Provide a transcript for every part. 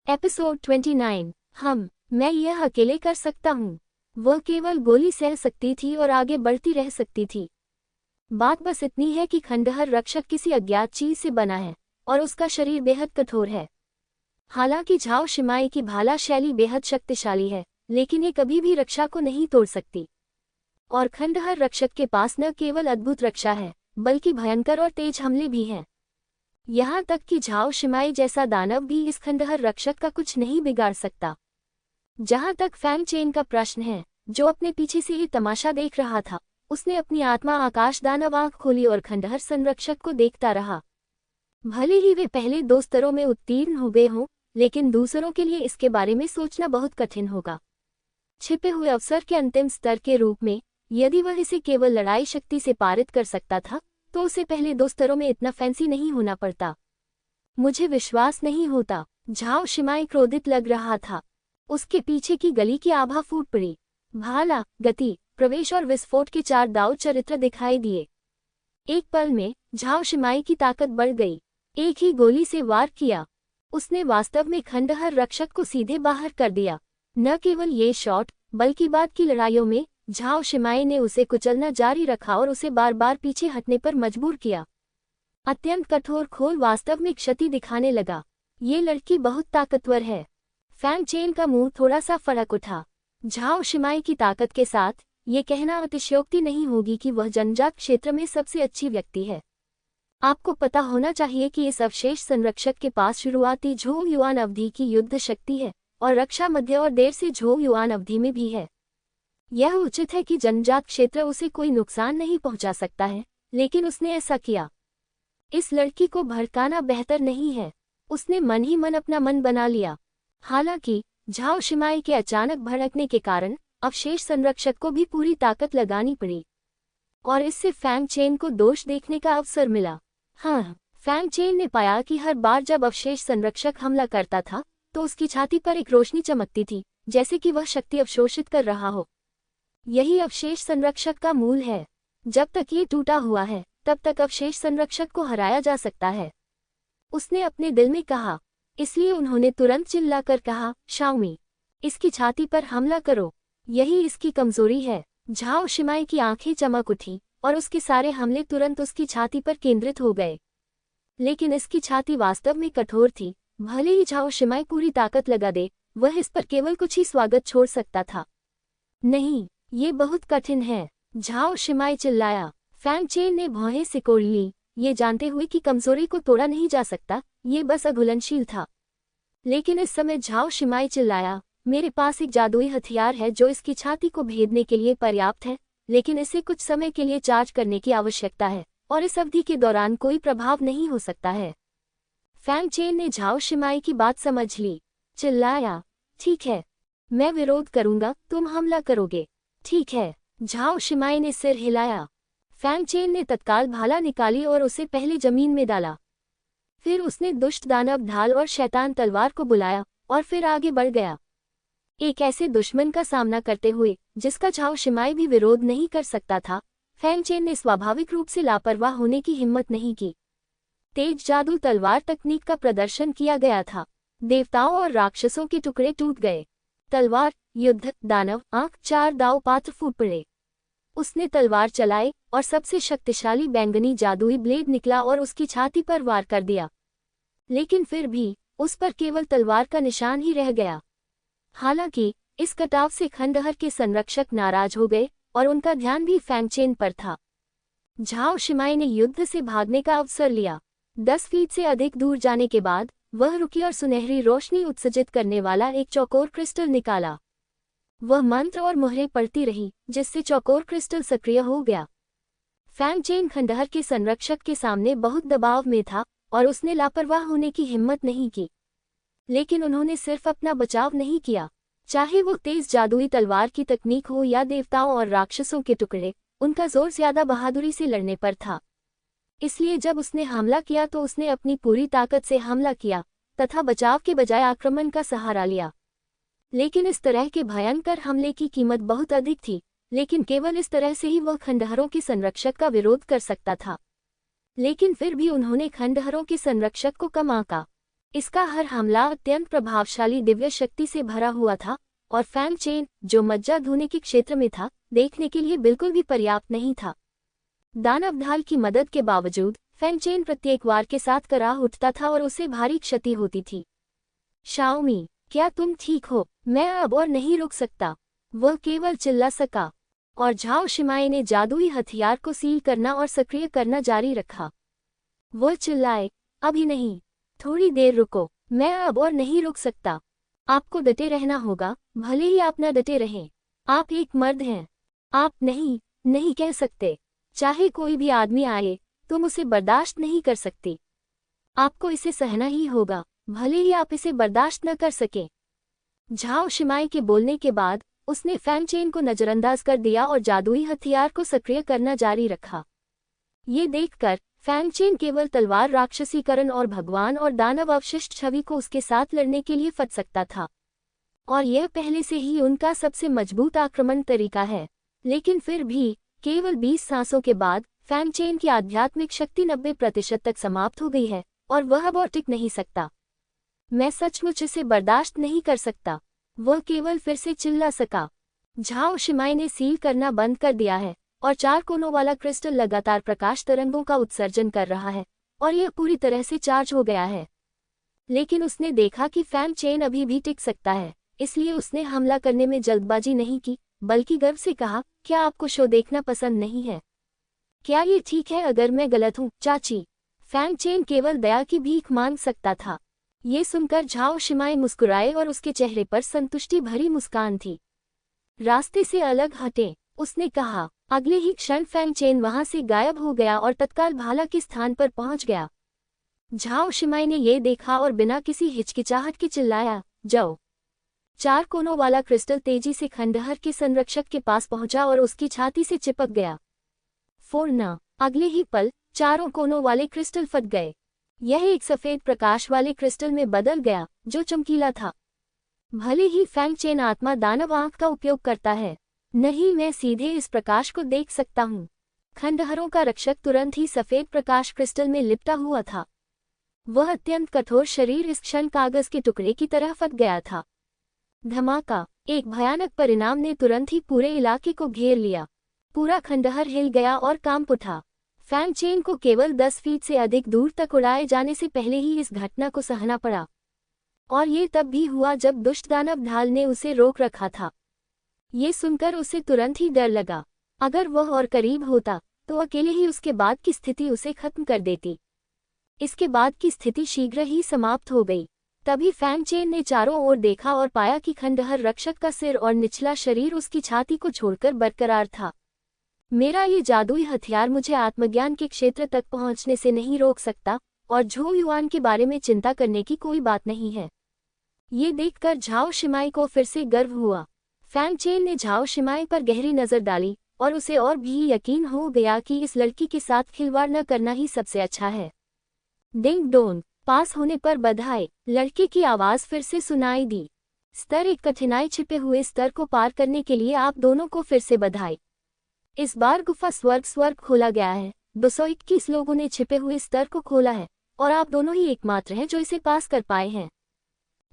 Episode 29। मैं यह अकेले कर सकता हूँ। वह केवल गोली सह सकती थी और आगे बढ़ती रह सकती थी। बात बस इतनी है कि खंडहर रक्षक किसी अज्ञात चीज से बना है और उसका शरीर बेहद कठोर है। हालांकि झाओ शिमाई की भाला शैली बेहद शक्तिशाली है, लेकिन ये कभी भी रक्षा को नहीं तोड़ सकती। और खंडहर रक्षक के पास न केवल अद्भुत रक्षा है, बल्कि भयंकर और तेज हमले भी हैं। यहाँ तक कि झाओ शिमाई जैसा दानव भी इस खंडहर रक्षक का कुछ नहीं बिगाड़ सकता। जहाँ तक फैंग चेन का प्रश्न है, जो अपने पीछे से ही तमाशा देख रहा था, उसने अपनी आत्मा आकाश दानव आंख खोली और खंडहर संरक्षक को देखता रहा। भले ही वे पहले 2 स्तरों में उत्तीर्ण हो गए हों, लेकिन दूसरों के लिए इसके बारे में सोचना बहुत कठिन होगा। छिपे हुए अवसर के अंतिम स्तर के रूप में, यदि वह इसे केवल लड़ाई शक्ति से पारित कर सकता था, तो उसे पहले 2 स्तरों में इतना फैंसी नहीं होना पड़ता। मुझे विश्वास नहीं होता। झाओ शिमाई क्रोधित लग रहा था। उसके पीछे की गली की आभा फूट पड़ी। भाला, गति, प्रवेश और विस्फोट के 4 दाव चरित्र दिखाई दिए। एक पल में झाओ शिमाई की ताकत बढ़ गई। एक ही गोली से वार किया। उसने वास्तव में खंडहर रक्षक को सीधे बाहर कर दिया। न केवल ये शॉट, बल्कि बाद की लड़ाइयों में झाओ शिमाई ने उसे कुचलना जारी रखा और उसे बार बार पीछे हटने पर मजबूर किया। अत्यंत कठोर खोल वास्तव में क्षति दिखाने लगा। ये लड़की बहुत ताकतवर है। फैंग चेन का मुंह थोड़ा सा फड़क उठा। झाओ शिमाई की ताकत के साथ ये कहना अतिशयोक्ति नहीं होगी कि वह जनजात क्षेत्र में सबसे अच्छी व्यक्ति है। आपको पता होना चाहिए कि इस अवशेष संरक्षक के पास शुरुआती झोंग युआन अवधि की युद्ध शक्ति है और रक्षा मध्य और देर से झोंग युआन अवधि में भी है। यह उचित है कि जनजात क्षेत्र उसे कोई नुकसान नहीं पहुंचा सकता है, लेकिन उसने ऐसा किया। इस लड़की को भड़काना बेहतर नहीं है। उसने मन ही मन अपना मन बना लिया। हालांकि झाओ शिमाई के अचानक भड़कने के कारण अवशेष संरक्षक को भी पूरी ताकत लगानी पड़ी, और इससे फैंग चेन को दोष देखने का अवसर मिला। फैंग चेन ने पाया कि हर बार जब अवशेष संरक्षक हमला करता था, तो उसकी छाती पर एक रोशनी चमकती थी, जैसे कि वह शक्ति अवशोषित कर रहा हो। यही अवशेष संरक्षक का मूल है। जब तक ये टूटा हुआ है, तब तक अवशेष संरक्षक को हराया जा सकता है, उसने अपने दिल में कहा। इसलिए उन्होंने तुरंत चिल्लाकर कहा, शाओमी, इसकी छाती पर हमला करो। यही इसकी कमजोरी है। झाओ शिमाई की आंखें चमक उठी और उसके सारे हमले तुरंत उसकी छाती पर केंद्रित हो गए। लेकिन इसकी छाती वास्तव में कठोर थी। भले ही झाओ शिमाई पूरी ताकत लगा दे, वह इस पर केवल कुछ ही स्वागत छोड़ सकता था। नहीं, ये बहुत कठिन है, झाओ शिमाई चिल्लाया। फैंग चेन ने भौहें सिकोड़ ली, ये जानते हुए कि कमजोरी को तोड़ा नहीं जा सकता, ये बस अघुलनशील था। लेकिन इस समय झाओ शिमाई चिल्लाया, मेरे पास एक जादुई हथियार है जो इसकी छाती को भेदने के लिए पर्याप्त है, लेकिन इसे कुछ समय के लिए चार्ज करने की आवश्यकता है, और इस अवधि के दौरान कोई प्रभाव नहीं हो सकता है। फैंग चेन ने झाओ शिमाई की बात समझ ली। चिल्लाया, ठीक है, मैं विरोध करूंगा, तुम हमला करोगे। ठीक है, झाओ शिमाई ने सिर हिलाया। फैंग चेन ने तत्काल भाला निकाली और उसे पहले जमीन में डाला। फिर उसने दुष्ट दानव ढाल और शैतान तलवार को बुलाया और फिर आगे बढ़ गया। एक ऐसे दुश्मन का सामना करते हुए जिसका झाओ शिमाई भी विरोध नहीं कर सकता था, फैंग चेन ने स्वाभाविक रूप से लापरवाह होने की हिम्मत नहीं की। तेज जादू तलवार तकनीक का प्रदर्शन किया गया था। देवताओं और राक्षसों के टुकड़े टूट गए। तलवार, युद्ध, दानव, आंख, 4 दाव पात्र फूट पड़े। उसने तलवार चलाई और सबसे शक्तिशाली बैंगनी जादुई ब्लेड निकला और उसकी छाती पर वार कर दिया। लेकिन फिर भी उस पर केवल तलवार का निशान ही रह गया। हालांकि इस कटाव से खंडहर के संरक्षक नाराज हो गए और उनका ध्यान भी फैंग चेन पर था। झाओ शिमाई ने युद्ध से भागने का अवसर लिया। 10 फीट से अधिक दूर जाने के बाद वह रुकी और सुनहरी रोशनी उत्सर्जित करने वाला एक चौकोर क्रिस्टल निकाला। वह मंत्र और मुहरें पढ़ती रही, जिससे चौकोर क्रिस्टल सक्रिय हो गया। फैंग चेन खंडहर के संरक्षक के सामने बहुत दबाव में था और उसने लापरवाह होने की हिम्मत नहीं की। लेकिन उन्होंने सिर्फ अपना बचाव नहीं किया। चाहे वो तेज जादुई तलवार की तकनीक हो या देवताओं और राक्षसों के टुकड़े, उनका जोर ज्यादा बहादुरी से लड़ने पर था। इसलिए जब उसने हमला किया तो उसने अपनी पूरी ताकत से हमला किया तथा बचाव के बजाय आक्रमण का सहारा लिया। लेकिन इस तरह के भयंकर हमले की कीमत बहुत अधिक थी, लेकिन केवल इस तरह से ही वह खंडहरों के संरक्षक का विरोध कर सकता था। लेकिन फिर भी उन्होंने खंडहरों के संरक्षक को कम आंका। इसका हर हमला अत्यंत प्रभावशाली दिव्य शक्ति से भरा हुआ था और फैंग चेन, जो मज्जा धोने के क्षेत्र में था, देखने के लिए बिल्कुल भी पर्याप्त नहीं था। दानव ढाल की मदद के बावजूद फैंग चेन प्रत्येक वार के साथ करा उठता था और उसे भारी क्षति होती थी। शाओमी, क्या तुम ठीक हो? मैं अब और नहीं रुक सकता, वह केवल चिल्ला सका। और झाओ शिमाई ने जादुई हथियार को सील करना और सक्रिय करना जारी रखा। वह चिल्लाए, अभी नहीं, थोड़ी देर रुको, मैं अब और नहीं रुक सकता। आपको डटे रहना होगा, भले ही आप न डटे रहें। आप एक मर्द हैं। आप नहीं कह सकते। चाहे कोई भी आदमी आए, तुम उसे बर्दाश्त नहीं कर सकती। आपको इसे सहना ही होगा, भले ही आप इसे बर्दाश्त न कर सकें। झाओ शिमाई के बोलने के बाद उसने फैंग चेन को नजरअंदाज कर दिया और जादुई हथियार को सक्रिय करना जारी रखा। ये देखकर फैंग चेन केवल तलवार राक्षसीकरण और भगवान और दानव अवशिष्ट छवि को उसके साथ लड़ने के लिए फट सकता था, और यह पहले से ही उनका सबसे मजबूत आक्रमण तरीका है। लेकिन फिर भी केवल 20 सांसों के बाद फैंग चेन की आध्यात्मिक शक्ति 90% तक समाप्त हो गई है और वह अब और टिक नहीं सकता। मैं सचमुच इसे बर्दाश्त नहीं कर सकता, वह केवल फिर से चिल्ला सका। झाओ शिमाई ने सील करना बंद कर दिया है और 4 कोनों वाला क्रिस्टल लगातार प्रकाश तरंगों का उत्सर्जन कर रहा है और यह पूरी तरह से चार्ज हो गया है। लेकिन उसने देखा कि फैंग चेन अभी भी टिक सकता है, इसलिए उसने हमला करने में जल्दबाजी नहीं की, बल्कि गर्व से कहा, क्या आपको शो देखना पसंद नहीं है? क्या ये ठीक है अगर मैं गलत हूँ, चाची? फैंग चेन केवल दया की भीख मांग सकता था। ये सुनकर झाओ शिमाई मुस्कुराए और उसके चेहरे पर संतुष्टि भरी मुस्कान थी। रास्ते से अलग हटे, उसने कहा। अगले ही क्षण फैंग चेन वहां से गायब हो गया और तत्काल भाला के स्थान पर पहुंच गया। झाओ शिमाई ने यह देखा और बिना किसी हिचकिचाहट के चिल्लाया, जाओ। 4 कोनों वाला क्रिस्टल तेजी से खंडहर के संरक्षक के पास पहुंचा और उसकी छाती से चिपक गया। फोड़ना। अगले ही पल 4 कोनों वाले क्रिस्टल फट गए। यह एक सफेद प्रकाश वाले क्रिस्टल में बदल गया, जो चमकीला था। भले ही फैंग चेन आत्मा दानव आंख का उपयोग करता है, नहीं, मैं सीधे इस प्रकाश को देख सकता हूँ। खंडहरों का रक्षक तुरंत ही सफेद प्रकाश क्रिस्टल में लिपटा हुआ था। वह अत्यंत कठोर शरीर इस क्षण कागज के टुकड़े की तरह फट गया था। धमाका। एक भयानक परिणाम ने तुरंत ही पूरे इलाके को घेर लिया। पूरा खंडहर हिल गया और कांप उठा। फैंग चेन को केवल 10 फीट से अधिक दूर तक उड़ाए जाने से पहले ही इस घटना को सहना पड़ा, और ये तब भी हुआ जब दुष्ट दानव ढाल ने उसे रोक रखा था। ये सुनकर उसे तुरंत ही डर लगा। अगर वह और करीब होता तो अकेले ही उसके बाद की स्थिति उसे खत्म कर देती। इसके बाद की स्थिति शीघ्र ही समाप्त हो गई। तभी फैंग चेन ने चारों ओर देखा और पाया कि खंडहर रक्षक का सिर और निचला शरीर उसकी छाती को छोड़कर बरकरार था। मेरा ये जादुई हथियार मुझे आत्मज्ञान के क्षेत्र तक पहुंचने से नहीं रोक सकता, और झो युआन के बारे में चिंता करने की कोई बात नहीं है। ये देखकर झाओ शिमाई को फिर से गर्व हुआ। फैंग चेन ने झाओ शिमाई पर गहरी नजर डाली और उसे और भी यकीन हो गया कि इस लड़की के साथ खिलवाड़ न करना ही सबसे अच्छा है। Ding dong. पास होने पर बधाई। लड़के की आवाज फिर से सुनाई दी। स्तर एक कठिनाई। छिपे हुए स्तर को पार करने के लिए आप दोनों को फिर से बधाई। इस बार गुफा स्वर्ग खोला गया है। 221 लोगों ने छिपे हुए स्तर को खोला है और आप दोनों ही एकमात्र हैं जो इसे पास कर पाए हैं।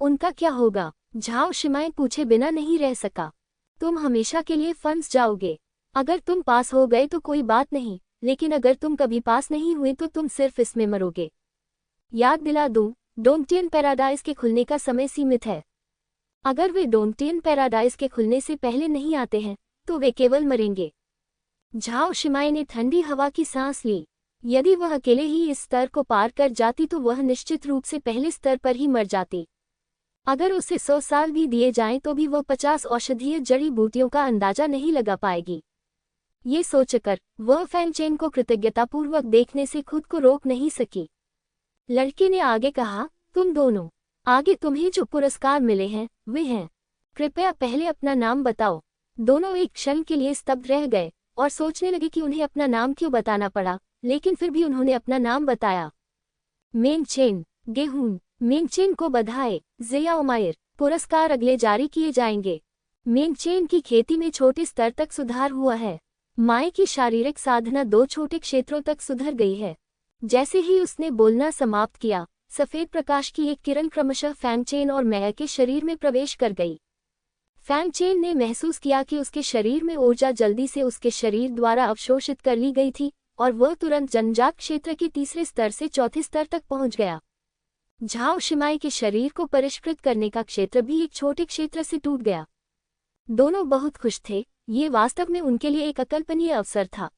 उनका क्या होगा? झाओ शिमाई पूछे बिना नहीं रह सका। तुम हमेशा के लिए फंस जाओगे। अगर तुम पास हो गए तो कोई बात नहीं, लेकिन अगर तुम कभी पास नहीं हुए तो तुम सिर्फ इसमें मरोगे। याद दिला दूं, डोंगटियन पैराडाइज के खुलने का समय सीमित है। अगर वे डोंगटियन पैराडाइज के खुलने से पहले नहीं आते हैं तो वे केवल मरेंगे। झाओ शिमाई ने ठंडी हवा की सांस ली। यदि वह अकेले ही इस स्तर को पार कर जाती तो वह निश्चित रूप से पहले स्तर पर ही मर जाती। अगर उसे 100 साल भी दिए जाएं तो भी वह 50 औषधीय जड़ी बूटियों का अंदाजा नहीं लगा पाएगी। ये सोचकर वह फैंग चेन को कृतज्ञतापूर्वक देखने से खुद को रोक नहीं सकी। लड़के ने आगे कहा, तुम दोनों, आगे तुम्हें जो पुरस्कार मिले हैं वे हैं। कृपया पहले अपना नाम बताओ। दोनों एक क्षण के लिए स्तब्ध रह गए और सोचने लगे कि उन्हें अपना नाम क्यों बताना पड़ा, लेकिन फिर भी उन्होंने अपना नाम बताया। मेंग चेन। गेहून। मेंग चेन को बधाई। जिया उमायर। पुरस्कार अगले जारी किए जाएंगे। मेंग चेन की खेती में छोटे स्तर तक सुधार हुआ है। माए की शारीरिक साधना 2 छोटे क्षेत्रों तक सुधर गई है। जैसे ही उसने बोलना समाप्त किया, सफेद प्रकाश की एक किरण क्रमशः फैंगचेन और मैया के शरीर में प्रवेश कर गई। फैंगचेन ने महसूस किया कि उसके शरीर में ऊर्जा जल्दी से उसके शरीर द्वारा अवशोषित कर ली गई थी और वह तुरंत जनजात क्षेत्र के तीसरे स्तर से चौथे स्तर तक पहुंच गया। झाओ शिमाई के शरीर को परिष्कृत करने का क्षेत्र भी एक छोटे क्षेत्र से टूट गया। दोनों बहुत खुश थे, ये वास्तव में उनके लिए एक अकल्पनीय अवसर था।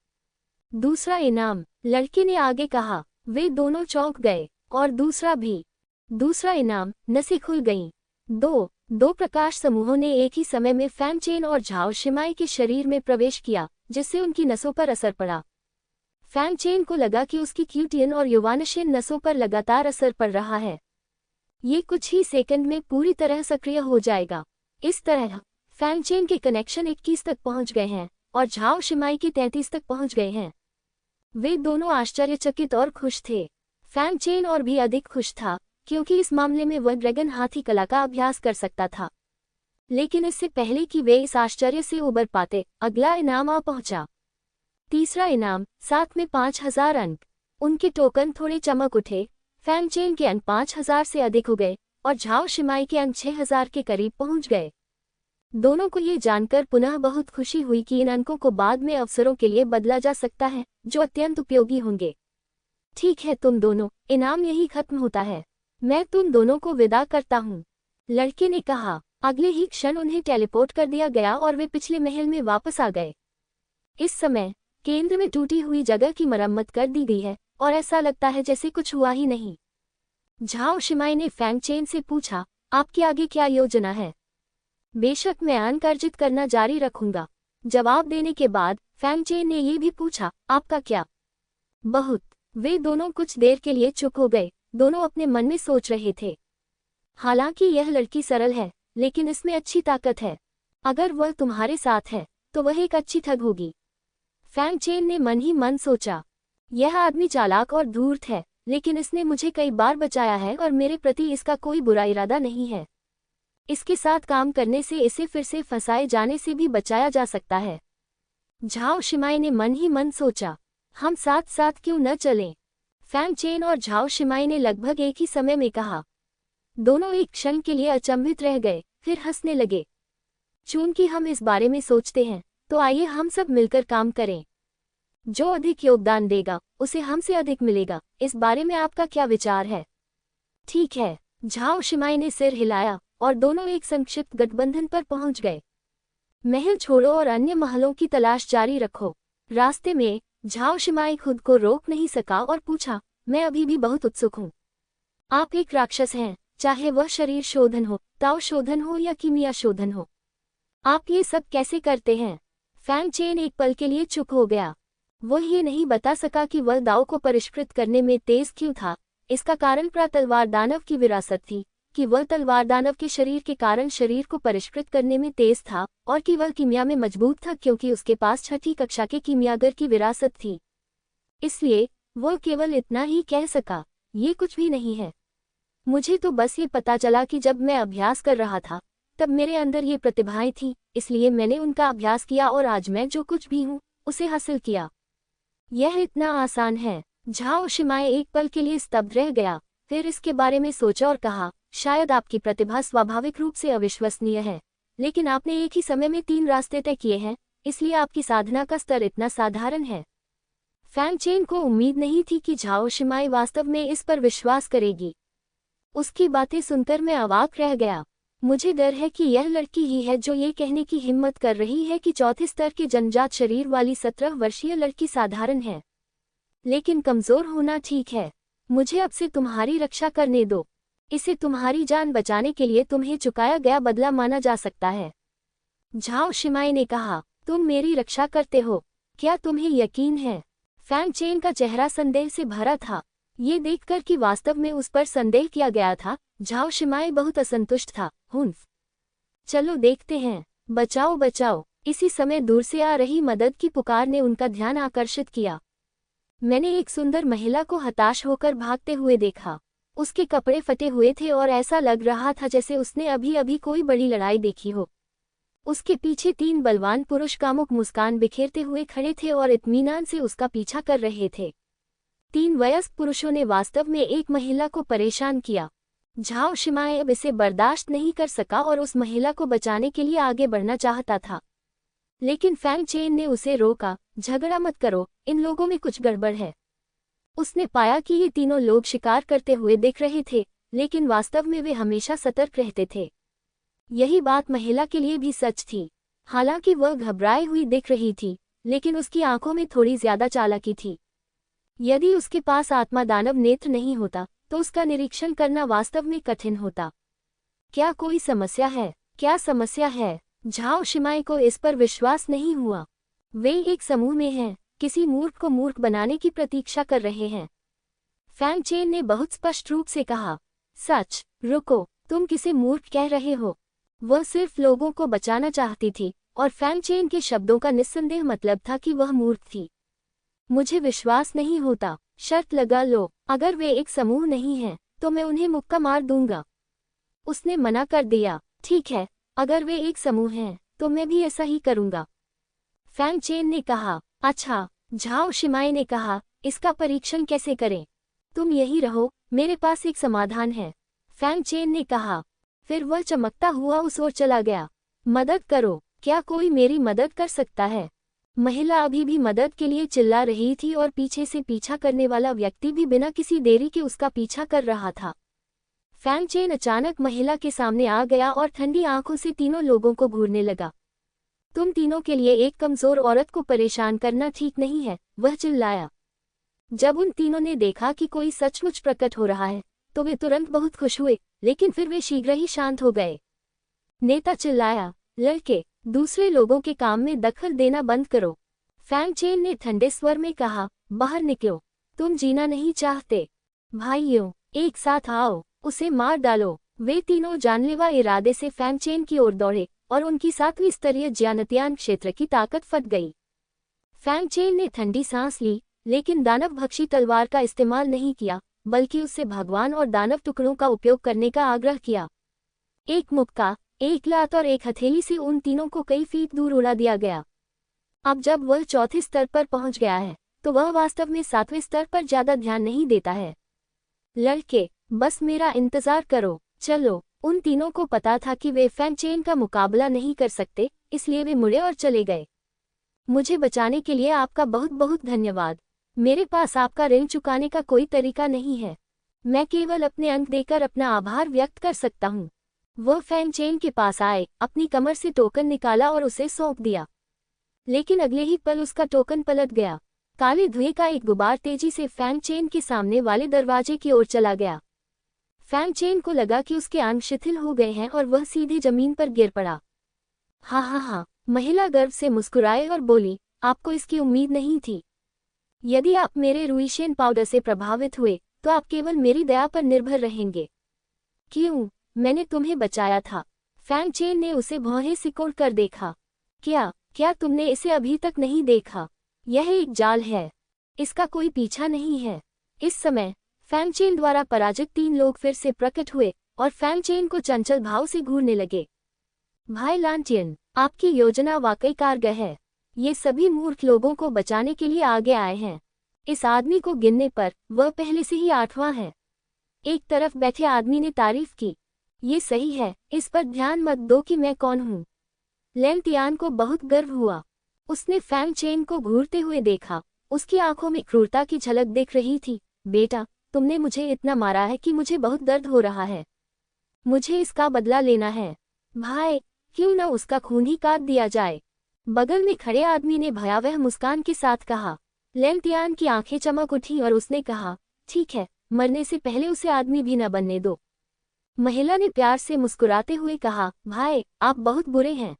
दूसरा इनाम, लड़के ने आगे कहा। वे दोनों चौंक गए। और दूसरा भी। दूसरा इनाम, नसें खुल गईं। दो प्रकाश समूहों ने एक ही समय में फैंगचेन और झाओ शिमाई के शरीर में प्रवेश किया, जिससे उनकी नसों पर असर पड़ा। फैंगचेन को लगा कि उसकी क्यूटियन और युवानशीन नसों पर लगातार असर पड़ रहा है। ये कुछ ही सेकंड में पूरी तरह सक्रिय हो जाएगा। इस तरह फैंगचेन के कनेक्शन 21 तक पहुंच गए हैं और झाओ शिमाई के 33 तक पहुंच गए हैं। वे दोनों आश्चर्यचकित और खुश थे। फैंगचेन और भी अधिक खुश था, क्योंकि इस मामले में वह ड्रैगन हाथी कला का अभ्यास कर सकता था। लेकिन इससे पहले कि वे इस आश्चर्य से उबर पाते, अगला इनाम आ पहुंचा। तीसरा इनाम, साथ में 5000 अंक। उनके टोकन थोड़े चमक उठे। फैंगचेन के अंक 5000 से अधिक हो गए और झाओ शिमाई के अंक 6000 के करीब पहुंच गए। दोनों को ये जानकर पुनः बहुत खुशी हुई कि इन अंकों को बाद में अवसरों के लिए बदला जा सकता है, जो अत्यंत उपयोगी होंगे। ठीक है तुम दोनों, इनाम यही खत्म होता है। मैं तुम दोनों को विदा करता हूँ, लड़के ने कहा। अगले ही क्षण उन्हें टेलीपोर्ट कर दिया गया और वे पिछले महल में वापस आ गए। इस समय केंद्र में टूटी हुई जगह की मरम्मत कर दी गई है और ऐसा लगता है जैसे कुछ हुआ ही नहीं। झाओ शिमाई ने फैंगचेन से पूछा, आपकी आगे क्या योजना है? बेशक मैं अंक अर्जित करना जारी रखूंगा। जवाब देने के बाद फैंगचेन ने ये भी पूछा, आपका क्या? बहुत। वे दोनों कुछ देर के लिए चुप हो गए। दोनों अपने मन में सोच रहे थे। हालांकि यह लड़की सरल है, लेकिन इसमें अच्छी ताकत है। अगर वह तुम्हारे साथ है तो वह एक अच्छी ठग होगी। फैंगचेन ने मन ही मन सोचा। यह आदमी चालाक और धूर्त है, लेकिन इसने मुझे कई बार बचाया है और मेरे प्रति इसका कोई बुरा इरादा नहीं है। इसके साथ काम करने से इसे फिर से फंसाए जाने से भी बचाया जा सकता है। झाओ शिमाई ने मन ही मन सोचा, हम साथ साथ क्यों न चलें? फैंगचेन और झाओ शिमाई ने लगभग एक ही समय में कहा। दोनों एक क्षण के लिए अचंभित रह गए, फिर हंसने लगे। चूंकि हम इस बारे में सोचते हैं, तो आइए हम सब मिलकर काम करें। जो अधिक योगदान देगा, उसे हमसे अधिक मिलेगा। इस बारे में आपका क्या विचार है? ठीक है, झाओ शिमाई ने सिर हिलाया और दोनों एक संक्षिप्त गठबंधन पर पहुंच गए। महल छोड़ो और अन्य महलों की तलाश जारी रखो। रास्ते में झाओ शिमाई खुद को रोक नहीं सका और पूछा, मैं अभी भी बहुत उत्सुक हूँ। आप एक राक्षस हैं, चाहे वह शरीर शोधन हो, ताओ शोधन हो या कीमिया शोधन हो। आप ये सब कैसे करते हैं? फैंगचेन एक पल के लिए चुप हो गया। वह ये नहीं बता सका कि वह दाओ को परिष्कृत करने में तेज क्यों था। इसका कारण तलवार दानव की विरासत थी, कि वह तलवार दानव के शरीर के कारण शरीर को परिष्कृत करने में तेज था, और कि वह कीमिया में मजबूत था क्योंकि उसके पास छठी कक्षा के कीमियागर की विरासत थी। इसलिए वह केवल इतना ही कह सका, ये कुछ भी नहीं है। मुझे तो बस ये पता चला कि जब मैं अभ्यास कर रहा था, तब मेरे अंदर ये प्रतिभाएं थीं, इसलिए मैंने उनका अभ्यास किया और आज मैं जो कुछ भी हूँ, उसे हासिल किया। यह इतना आसान है। झाओ शिमाई एक पल के लिए स्तब्ध रह गया, फिर इसके बारे में सोचा और कहा, शायद आपकी प्रतिभा स्वाभाविक रूप से अविश्वसनीय है, लेकिन आपने एक ही समय में 3 रास्ते तय किए हैं, इसलिए आपकी साधना का स्तर इतना साधारण है। फैंगचेन को उम्मीद नहीं थी कि झाओ शिमाई वास्तव में इस पर विश्वास करेगी। उसकी बातें सुनकर मैं अवाक रह गया। मुझे डर है कि यह लड़की ही है जो ये कहने की हिम्मत कर रही है कि चौथे स्तर के जनजात शरीर वाली 17 वर्षीय लड़की साधारण है, लेकिन कमजोर होना ठीक है। मुझे अब से तुम्हारी रक्षा करने दो। इसे तुम्हारी जान बचाने के लिए तुम्हें चुकाया गया बदला माना जा सकता है। झाओ शिमाई ने कहा, तुम मेरी रक्षा करते हो, क्या तुम्हें यकीन है? फैंगचेन का चेहरा संदेह से भरा था। ये देखकर कि वास्तव में उस पर संदेह किया गया था, झाओ शिमाई बहुत असंतुष्ट था। हुन्फ, चलो देखते हैं। बचाओ बचाओ। इसी समय दूर से आ रही मदद की पुकार ने उनका ध्यान आकर्षित किया। मैंने एक सुंदर महिला को हताश होकर भागते हुए देखा। उसके कपड़े फटे हुए थे और ऐसा लग रहा था जैसे उसने अभी अभी कोई बड़ी लड़ाई देखी हो। उसके पीछे 3 बलवान पुरुष कामुक मुस्कान बिखेरते हुए खड़े थे और इत्मीनान से उसका पीछा कर रहे थे। 3 वयस्क पुरुषों ने वास्तव में एक महिला को परेशान किया। झाओ शिमाए अब इसे बर्दाश्त नहीं कर सका और उस महिला को बचाने के लिए आगे बढ़ना चाहता था। लेकिन फैंग चेन ने उसे रोका, झगड़ा मत करो, इन लोगों में कुछ गड़बड़ है। उसने पाया कि ये तीनों लोग शिकार करते हुए दिख रहे थे, लेकिन वास्तव में वे हमेशा सतर्क रहते थे। यही बात महिला के लिए भी सच थी। हालांकि वह घबराई हुई दिख रही थी, लेकिन उसकी आंखों में थोड़ी ज्यादा चालाकी थी। यदि उसके पास आत्मा दानव नेत्र नहीं होता तो उसका निरीक्षण करना वास्तव में कठिन होता। क्या कोई समस्या है? क्या समस्या है? झाओ शिमाई को इस पर विश्वास नहीं हुआ। वे एक समूह में हैं, किसी मूर्ख को मूर्ख बनाने की प्रतीक्षा कर रहे हैं। फैंग चेन ने बहुत स्पष्ट रूप से कहा, सच। रुको, तुम किसे मूर्ख कह रहे हो? वह सिर्फ लोगों को बचाना चाहती थी, और फैंग चेन के शब्दों का निस्संदेह मतलब था कि वह मूर्ख थी। मुझे विश्वास नहीं होता। शर्त लगा लो, अगर वे एक समूह नहीं हैं, तो मैं उन्हें मुक्का मार दूंगा। उसने मना कर दिया। ठीक है, अगर वे एक समूह हैं, तो मैं भी ऐसा ही करूंगा। फैंग चेन ने कहा। अच्छा, झाओ शिमाई ने कहा, इसका परीक्षण कैसे करें? तुम यही रहो, मेरे पास एक समाधान है। फैंग चेन ने कहा। फिर वह चमकता हुआ उस ओर चला गया। मदद करो, क्या कोई मेरी मदद कर सकता है? महिला अभी भी मदद के लिए चिल्ला रही थी और पीछे से पीछा करने वाला व्यक्ति भी बिना किसी देरी के उसका पीछा कर रहा था। फैंग चेन अचानक महिला के सामने आ गया और ठंडी आंखों से तीनों लोगों को घूरने लगा। तुम तीनों के लिए एक कमजोर औरत को परेशान करना ठीक नहीं है, वह चिल्लाया। जब उन तीनों ने देखा कि कोई सचमुच प्रकट हो रहा है, तो वे तुरंत बहुत खुश हुए, लेकिन फिर वे शीघ्र ही शांत हो गए। नेता चिल्लाया, लड़के, दूसरे लोगों के काम में दखल देना बंद करो। फैंग चेन ने ठंडे स्वर में कहा, बाहर निकलो, तुम जीना नहीं चाहते। भाइयों, एक साथ आओ, उसे मार डालो। वे तीनों जानलेवा इरादे से फैंग चेन की ओर दौड़े और उनकी 7वीं स्तरीय ज्ञानत्यान क्षेत्र की ताकत फट गई। फैंग चेन ने ठंडी सांस ली, लेकिन दानव भक्षी तलवार का इस्तेमाल नहीं किया, बल्कि उससे भगवान और दानव टुकड़ों का उपयोग करने का आग्रह किया। एक मुक्का, एक लात और एक हथेली से उन तीनों को कई फीट दूर उड़ा दिया गया। अब जब वह चौथे स्तर पर पहुंच गया है, तो वह वास्तव में 7वें स्तर पर ज्यादा ध्यान नहीं देता है। लड़के, बस मेरा इंतजार करो, चलो। उन तीनों को पता था कि वे फैंग चेन का मुकाबला नहीं कर सकते, इसलिए वे मुड़े और चले गए। मुझे बचाने के लिए आपका बहुत बहुत धन्यवाद। मेरे पास आपका ऋण चुकाने का कोई तरीका नहीं है। मैं केवल अपने अंक देकर अपना आभार व्यक्त कर सकता हूँ। वह फैंग चेन के पास आए, अपनी कमर से टोकन निकाला और उसे सौंप दिया। लेकिन अगले ही पल उसका टोकन पलट गया। काले धुएं का एक गुबार तेजी से फैंग चेन के सामने वाले दरवाजे की ओर चला गया। फैंग चेन को लगा कि उसके अंग शिथिल हो गए हैं और वह सीधे जमीन पर गिर पड़ा। हाँ, महिला गर्व से मुस्कुराए और बोली, आपको इसकी उम्मीद नहीं थी। यदि आप मेरे रुइशियन पाउडर से प्रभावित हुए, तो आप केवल मेरी दया पर निर्भर रहेंगे। क्यों? मैंने तुम्हें बचाया था। फैंग चेन ने उसे भौहें सिकोड़ कर देखा। क्या तुमने इसे अभी तक नहीं देखा? यह एक जाल है, इसका कोई पीछा नहीं है। इस समय फैंग चेन द्वारा पराजित 3 लोग फिर से प्रकट हुए और फैंग चेन को चंचल भाव से घूरने लगे। भाई लांटियन, आपकी योजना वाकई कारगर है। ये सभी मूर्ख लोगों को बचाने के लिए आगे आए हैं। इस आदमी को गिनने पर वह पहले से ही 8वां है। एक तरफ बैठे आदमी ने तारीफ की। ये सही है, इस पर ध्यान मत दो कि मैं कौन हूँ। लेंटियान को बहुत गर्व हुआ। उसने फैंग चेन को घूरते हुए देखा। उसकी आंखों में क्रूरता की झलक दिख रही थी। बेटा, तुमने मुझे इतना मारा है कि मुझे बहुत दर्द हो रहा है। मुझे इसका बदला लेना है। भाई, क्यों न उसका खून ही काट दिया जाए। बगल में खड़े आदमी ने भयावह मुस्कान के साथ कहा। लेंटियान की आंखें चमक उठी और उसने कहा, ठीक है, मरने से पहले उसे आदमी भी न बनने दो। महिला ने प्यार से मुस्कुराते हुए कहा, भाई, आप बहुत बुरे हैं।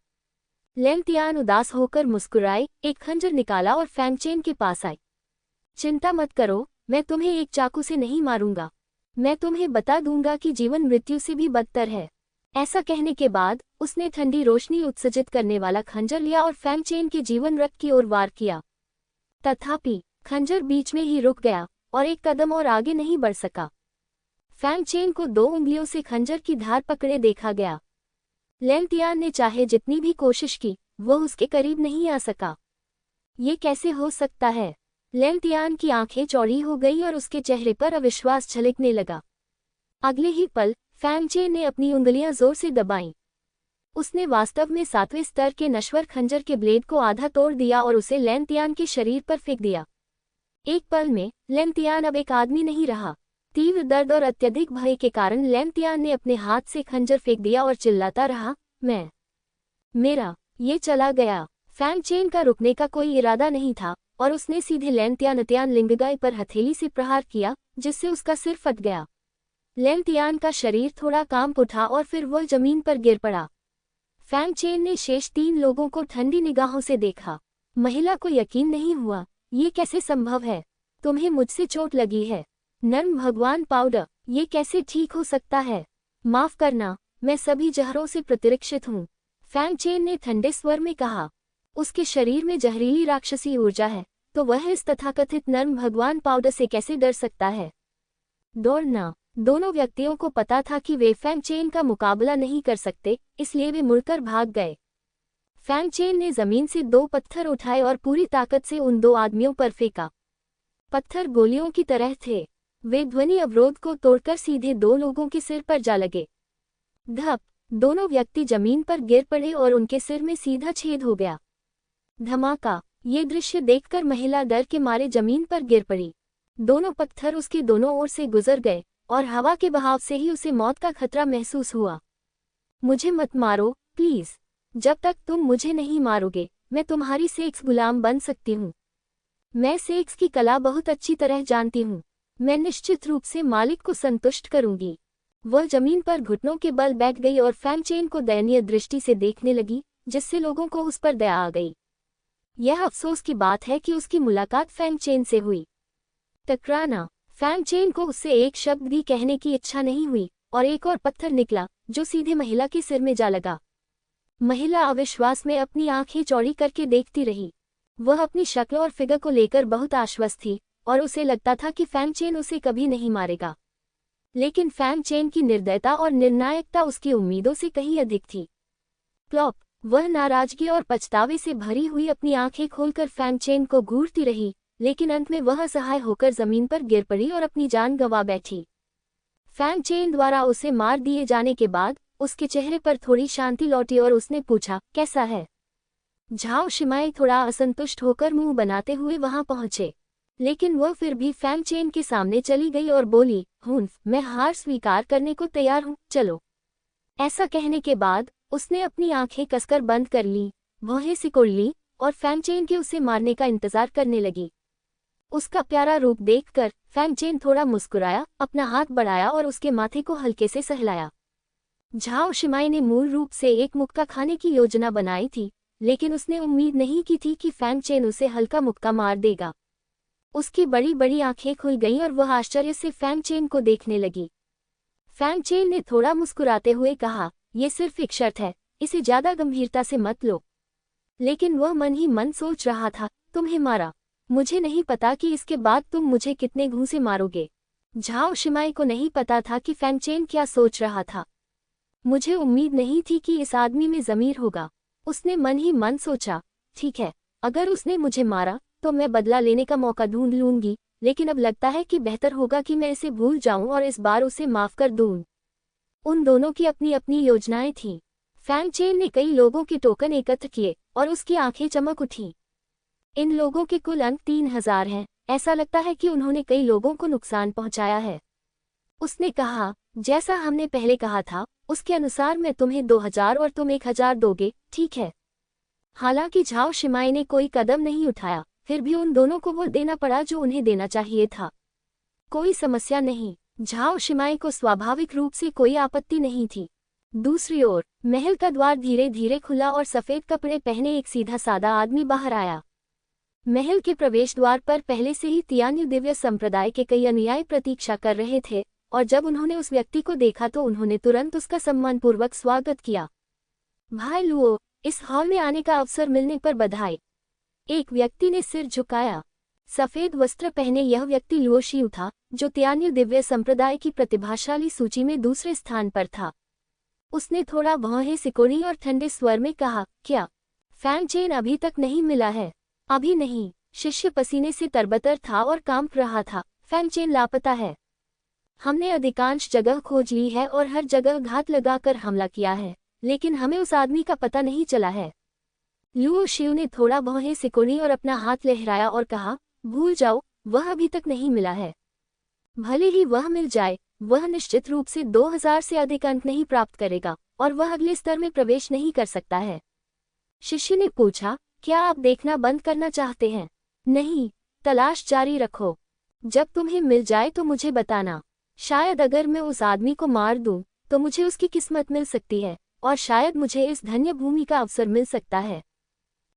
लेंटियान उदास होकर मुस्कुराए, एक खंजर निकाला और फैंग चेन के पास आई। चिंता मत करो, मैं तुम्हें एक चाकू से नहीं मारूंगा। मैं तुम्हें बता दूंगा कि जीवन मृत्यु से भी बदतर है। ऐसा कहने के बाद उसने ठंडी रोशनी उत्सर्जित करने वाला खंजर लिया और फैंग चेन के जीवन रथ की ओर वार किया। तथापि खंजर बीच में ही रुक गया और एक कदम और आगे नहीं बढ़ सका। फैंग चेन को 2 उंगलियों से खंजर की धार पकड़े देखा गया। लेंटियान ने चाहे जितनी भी कोशिश की, वह उसके करीब नहीं आ सका। ये कैसे हो सकता है? लेंतियान की आंखें चौड़ी हो गई और उसके चेहरे पर अविश्वास झलकने लगा। अगले ही पल फैंगचेन ने अपनी उंगलियां जोर से दबाईं। उसने वास्तव में 7वें स्तर के नश्वर खंजर के ब्लेड को आधा तोड़ दिया और उसे लेंतियान के शरीर पर फेंक दिया। एक पल में लेंतियान अब एक आदमी नहीं रहा। तीव्र दर्द और अत्यधिक भय के कारण लेंतियान ने अपने हाथ से खंजर फेंक दिया और चिल्लाता रहा, मेरा ये चला गया। फैंगचेन का रुकने का कोई इरादा नहीं था और उसने सीधे लेंतियान लिंगगाई पर हथेली से प्रहार किया, जिससे उसका सिर फट गया। लेंतियान का शरीर थोड़ा कांप उठा और फिर वह जमीन पर गिर पड़ा। फैंगचेन ने शेष 3 लोगों को ठंडी निगाहों से देखा। महिला को यकीन नहीं हुआ, ये कैसे संभव है? तुम्हें मुझसे चोट लगी है? नर्म भगवान पाउडर, ये कैसे ठीक हो सकता है? माफ करना, मैं सभी जहरों से प्रतिरक्षित हूँ, फैंगचेन ने ठंडे स्वर में कहा। उसके शरीर में जहरीली राक्षसी ऊर्जा है, तो वह इस तथाकथित नर्म भगवान पाउडर से कैसे डर सकता है? दौड़ना। दोनों व्यक्तियों को पता था कि वे फैंगचेन का मुकाबला नहीं कर सकते, इसलिए वे मुड़कर भाग गए। फैंगचेन ने जमीन से 2 पत्थर उठाए और पूरी ताकत से उन 2 आदमियों पर फेंका। पत्थर गोलियों की तरह थे। वे ध्वनि अवरोध को तोड़कर सीधे 2 लोगों के सिर पर जा लगे। धप! दोनों व्यक्ति जमीन पर गिर पड़े और उनके सिर में सीधा छेद हो गया। धमाका! ये दृश्य देखकर महिला डर के मारे जमीन पर गिर पड़ी। दोनों पत्थर उसके दोनों ओर से गुजर गए और हवा के बहाव से ही उसे मौत का खतरा महसूस हुआ। मुझे मत मारो, प्लीज। जब तक तुम मुझे नहीं मारोगे, मैं तुम्हारी सेक्स गुलाम बन सकती हूँ। मैं सेक्स की कला बहुत अच्छी तरह जानती हूँ। मैं निश्चित रूप से मालिक को संतुष्ट करूंगी। वह जमीन पर घुटनों के बल बैठ गई और फैंगचेन को दयनीय दृष्टि से देखने लगी, जिससे लोगों को उस पर दया आ गई। यह अफसोस की बात है कि उसकी मुलाकात फैंगचेन से हुई। टकराना। फैंगचेन को उससे एक शब्द भी कहने की इच्छा नहीं हुई और एक और पत्थर निकला, जो सीधे महिला के सिर में जा लगा। महिला अविश्वास में अपनी आंखें चौड़ी करके देखती रही। वह अपनी शक्ल और फिगर को लेकर बहुत आश्वस्त थी और उसे लगता था कि फैंगचेन उसे कभी नहीं मारेगा। लेकिन फैंगचेन की निर्दयता और निर्णायकता उसकी उम्मीदों से कहीं अधिक थी। प्लॉप! वह नाराजगी और पछतावे से भरी हुई अपनी आंखें खोलकर फैंगचेन को घूरती रही, लेकिन अंत में वह असहाय होकर जमीन पर गिर पड़ी और अपनी जान गंवा बैठी। फैंगचेन द्वारा उसे मार दिए जाने के बाद उसके चेहरे पर थोड़ी शांति लौटी और उसने पूछा, कैसा है? झाओ शिमाई थोड़ा असंतुष्ट होकर मुंह बनाते हुए वहां पहुंचे, लेकिन वह फिर भी फैंगचेन के सामने चली गई और बोली, मैं हार स्वीकार करने को तैयार हूँ, चलो। ऐसा कहने के बाद उसने अपनी आंखें कसकर बंद कर ली, भौहें सिकोड़ ली और फैंगचेन के उसे मारने का इंतजार करने लगी। उसका प्यारा रूप देखकर फैंगचेन थोड़ा मुस्कुराया, अपना हाथ बढ़ाया और उसके माथे को हल्के से सहलाया। झाओ शिमाई ने मूल रूप से एक मुक्का खाने की योजना बनाई थी, लेकिन उसने उम्मीद नहीं की थी कि फैंगचेन उसे हल्का मुक्का मार देगा। उसकी बड़ी बड़ी आंखें खुल गईं और वह आश्चर्य से फैंगचेन को देखने लगी। फैंगचेन ने थोड़ा मुस्कुराते हुए कहा, यह सिर्फ एक शर्त है, इसे ज्यादा गंभीरता से मत लो। लेकिन वह मन ही मन सोच रहा था, तुम्हें मारा, मुझे नहीं पता कि इसके बाद तुम मुझे कितने घूंसे मारोगे। झाओ शिमाई को नहीं पता था कि फैंगचेन क्या सोच रहा था। मुझे उम्मीद नहीं थी कि इस आदमी में ज़मीर होगा। उसने मन ही मन सोचा, ठीक है, अगर उसने मुझे मारा तो मैं बदला लेने का मौका ढूंढ लूंगी, लेकिन अब लगता है कि बेहतर होगा कि मैं इसे भूल जाऊं और इस बार उसे माफ कर दूं। उन दोनों की अपनी अपनी योजनाएं थीं। फैंगचेन ने कई लोगों के टोकन एकत्र किए और उसकी आंखें चमक उठीं। इन लोगों के कुल अंक 3000 हैं। ऐसा लगता है कि उन्होंने कई लोगों को नुकसान पहुंचाया है। उसने कहा, जैसा हमने पहले कहा था, उसके अनुसार मैं तुम्हें 2000 और तुम 1000 दोगे, ठीक है? हालांकि झाओ शिमाई ने कोई कदम नहीं उठाया, फिर भी उन दोनों को वो देना पड़ा जो उन्हें देना चाहिए था। कोई समस्या नहीं, झाओ शिमाई को स्वाभाविक रूप से कोई आपत्ति नहीं थी। दूसरी ओर महल का द्वार धीरे धीरे खुला और सफेद कपड़े पहने एक सीधा सादा आदमी बाहर आया। महल के प्रवेश द्वार पर पहले से ही तियान्यू दिव्य संप्रदाय के कई अनुयायी प्रतीक्षा कर रहे थे, और जब उन्होंने उस व्यक्ति को देखा तो उन्होंने तुरंत उसका सम्मानपूर्वक स्वागत किया। भाई लुओ, इस हॉल में आने का अवसर मिलने पर बधाई। एक व्यक्ति ने सिर झुकाया। सफेद वस्त्र पहने यह व्यक्ति लुओ शियू था, जो तियान्यू दिव्य संप्रदाय की प्रतिभाशाली सूची में दूसरे स्थान पर था। उसने थोड़ा भौहें सिकोड़ी और ठंडे स्वर में कहा, क्या फैंगचेन अभी तक नहीं मिला है? अभी नहीं, शिष्य पसीने से तरबतर था और कांप रहा था। फैंग चेन लापता है। हमने अधिकांश जगह खोज ली है और हर जगह घात लगाकर हमला किया है, लेकिन हमें उस आदमी का पता नहीं चला है। लुओ शिव ने थोड़ा भौहें सिकोड़ी और अपना हाथ लहराया और कहा, भूल जाओ, वह अभी तक नहीं मिला है। भले ही वह मिल जाए, वह निश्चित रूप से 2000 से अधिक अंक नहीं प्राप्त करेगा और वह अगले स्तर में प्रवेश नहीं कर सकता है। शिष्य ने पूछा, क्या आप देखना बंद करना चाहते हैं? नहीं, तलाश जारी रखो। जब तुम्हें मिल जाए तो मुझे बताना। शायद अगर मैं उस आदमी को मार दूं, तो मुझे उसकी किस्मत मिल सकती है और शायद मुझे इस धन्य भूमि का अवसर मिल सकता है।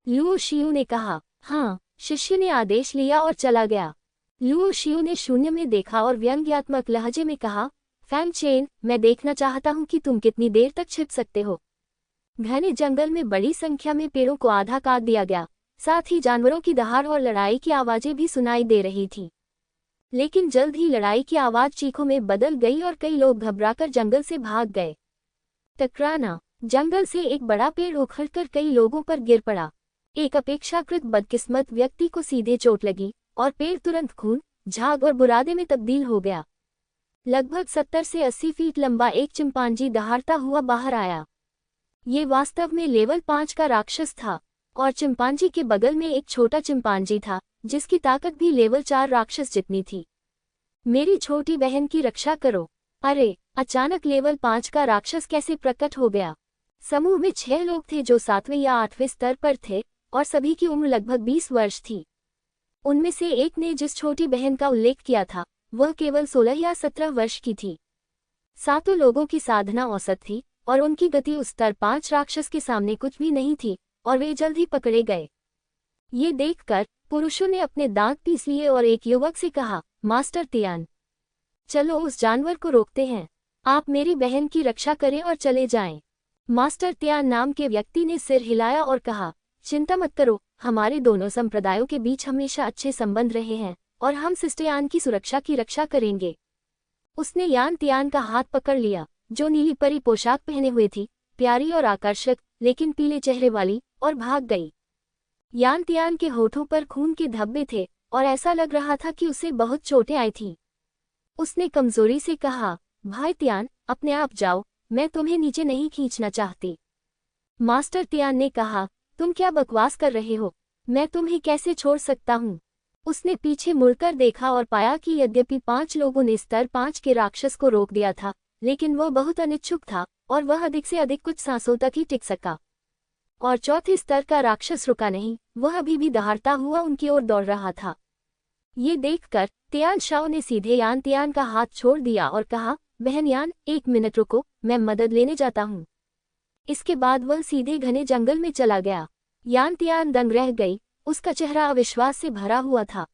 लुओ शियू ने कहा। हाँ, शिष्य ने आदेश लिया और चला गया। लुओ शियू ने शून्य में देखा और व्यंग्यात्मक लहजे में कहा, फैंग चेन, मैं देखना चाहता हूं कि तुम कितनी देर तक छिप सकते हो। घने जंगल में बड़ी संख्या में पेड़ों को आधा काट दिया गया, साथ ही जानवरों की दहाड़ और लड़ाई की आवाजें भी सुनाई दे रही थी। लेकिन जल्द ही लड़ाई की आवाज चीखों में बदल गई और कई लोग घबराकर जंगल से भाग गए। टकराना। जंगल से एक बड़ा पेड़ उखड़कर कई लोगों पर गिर पड़ा। एक अपेक्षाकृत बदकिस्मत व्यक्ति को सीधे चोट लगी और पेड़ तुरंत खून, झाग और बुरादे में तब्दील हो गया। लगभग 70 से 80 फीट लंबा एक चिंपांजी दहाड़ता हुआ बाहर आया। ये वास्तव में लेवल 5 का राक्षस था और चिंपांजी के बगल में एक छोटा चिंपांजी था जिसकी ताकत भी लेवल 4 राक्षस जितनी थी। मेरी छोटी बहन की रक्षा करो। अरे, अचानक लेवल 5 का राक्षस कैसे प्रकट हो गया? समूह में 6 लोग थे जो 7वें या 8वें स्तर पर थे और सभी की उम्र लगभग 20 वर्ष थी। उनमें से एक ने जिस छोटी बहन का उल्लेख किया था, वह केवल 16 या 17 वर्ष की थी। सातों लोगों की साधना औसत थी और उनकी गति उस स्तर 5 राक्षस के सामने कुछ भी नहीं थी और वे जल्द ही पकड़े गए। ये देखकर पुरुषों ने अपने दांत पीस लिए और एक युवक से कहा, मास्टर तियान, चलो उस जानवर को रोकते हैं। आप मेरी बहन की रक्षा करें और चले जाएं। मास्टर तियान नाम के व्यक्ति ने सिर हिलाया और कहा, चिंता मत करो, हमारे दोनों संप्रदायों के बीच हमेशा अच्छे संबंध रहे हैं और हम सिस्टर यान की सुरक्षा की रक्षा करेंगे। उसने यान तियान का हाथ पकड़ लिया, जो नीली परी पोशाक पहने हुए थी, प्यारी और आकर्षक लेकिन पीले चेहरे वाली, और भाग गई। यान तियान के होठों पर खून के धब्बे थे और ऐसा लग रहा था कि उसे बहुत चोटें आई थीं। उसने कमजोरी से कहा, भाई तियान, अपने आप जाओ, मैं तुम्हें नीचे नहीं खींचना चाहती। मास्टर तियान ने कहा, तुम क्या बकवास कर रहे हो? मैं तुम्हें कैसे छोड़ सकता हूँ? उसने पीछे मुड़कर देखा और पाया कि यद्यपि 5 लोगों ने स्तर 5 के राक्षस को रोक दिया था, लेकिन वह बहुत अनिच्छुक था और वह अधिक से अधिक कुछ सांसों तक ही टिक सका। और चौथे स्तर का राक्षस रुका नहीं, वह अभी भी दहाड़ता हुआ उनकी ओर दौड़ रहा था। ये देखकर तियान शाओ ने सीधे यान तियान का हाथ छोड़ दिया और कहा, बहन यान, 1 मिनट रुको, मैं मदद लेने जाता हूँ। इसके बाद वह सीधे घने जंगल में चला गया। यान तियान दंग रह गई, उसका चेहरा अविश्वास से भरा हुआ था।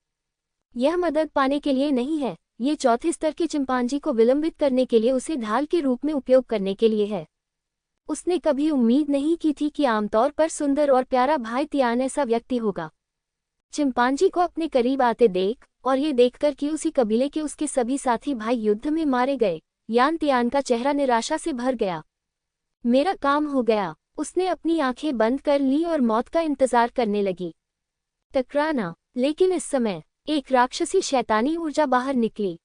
यह मदद पाने के लिए नहीं है, ये चौथे स्तर के चिंपांजी को विलंबित करने के लिए उसे ढाल के रूप में उपयोग करने के लिए है। उसने कभी उम्मीद नहीं की थी कि आमतौर पर सुंदर और प्यारा भाई तियान ऐसा व्यक्ति होगा। चिंपांजी को अपने करीब आते देख और ये देखकर कि उसी कबीले के उसके सभी साथी भाई युद्ध में मारे गए, यान तियान का चेहरा निराशा से भर गया। मेरा काम हो गया। उसने अपनी आंखें बंद कर ली और मौत का इंतजार करने लगी। टकराना। लेकिन इस समय एक राक्षसी शैतानी ऊर्जा बाहर निकली।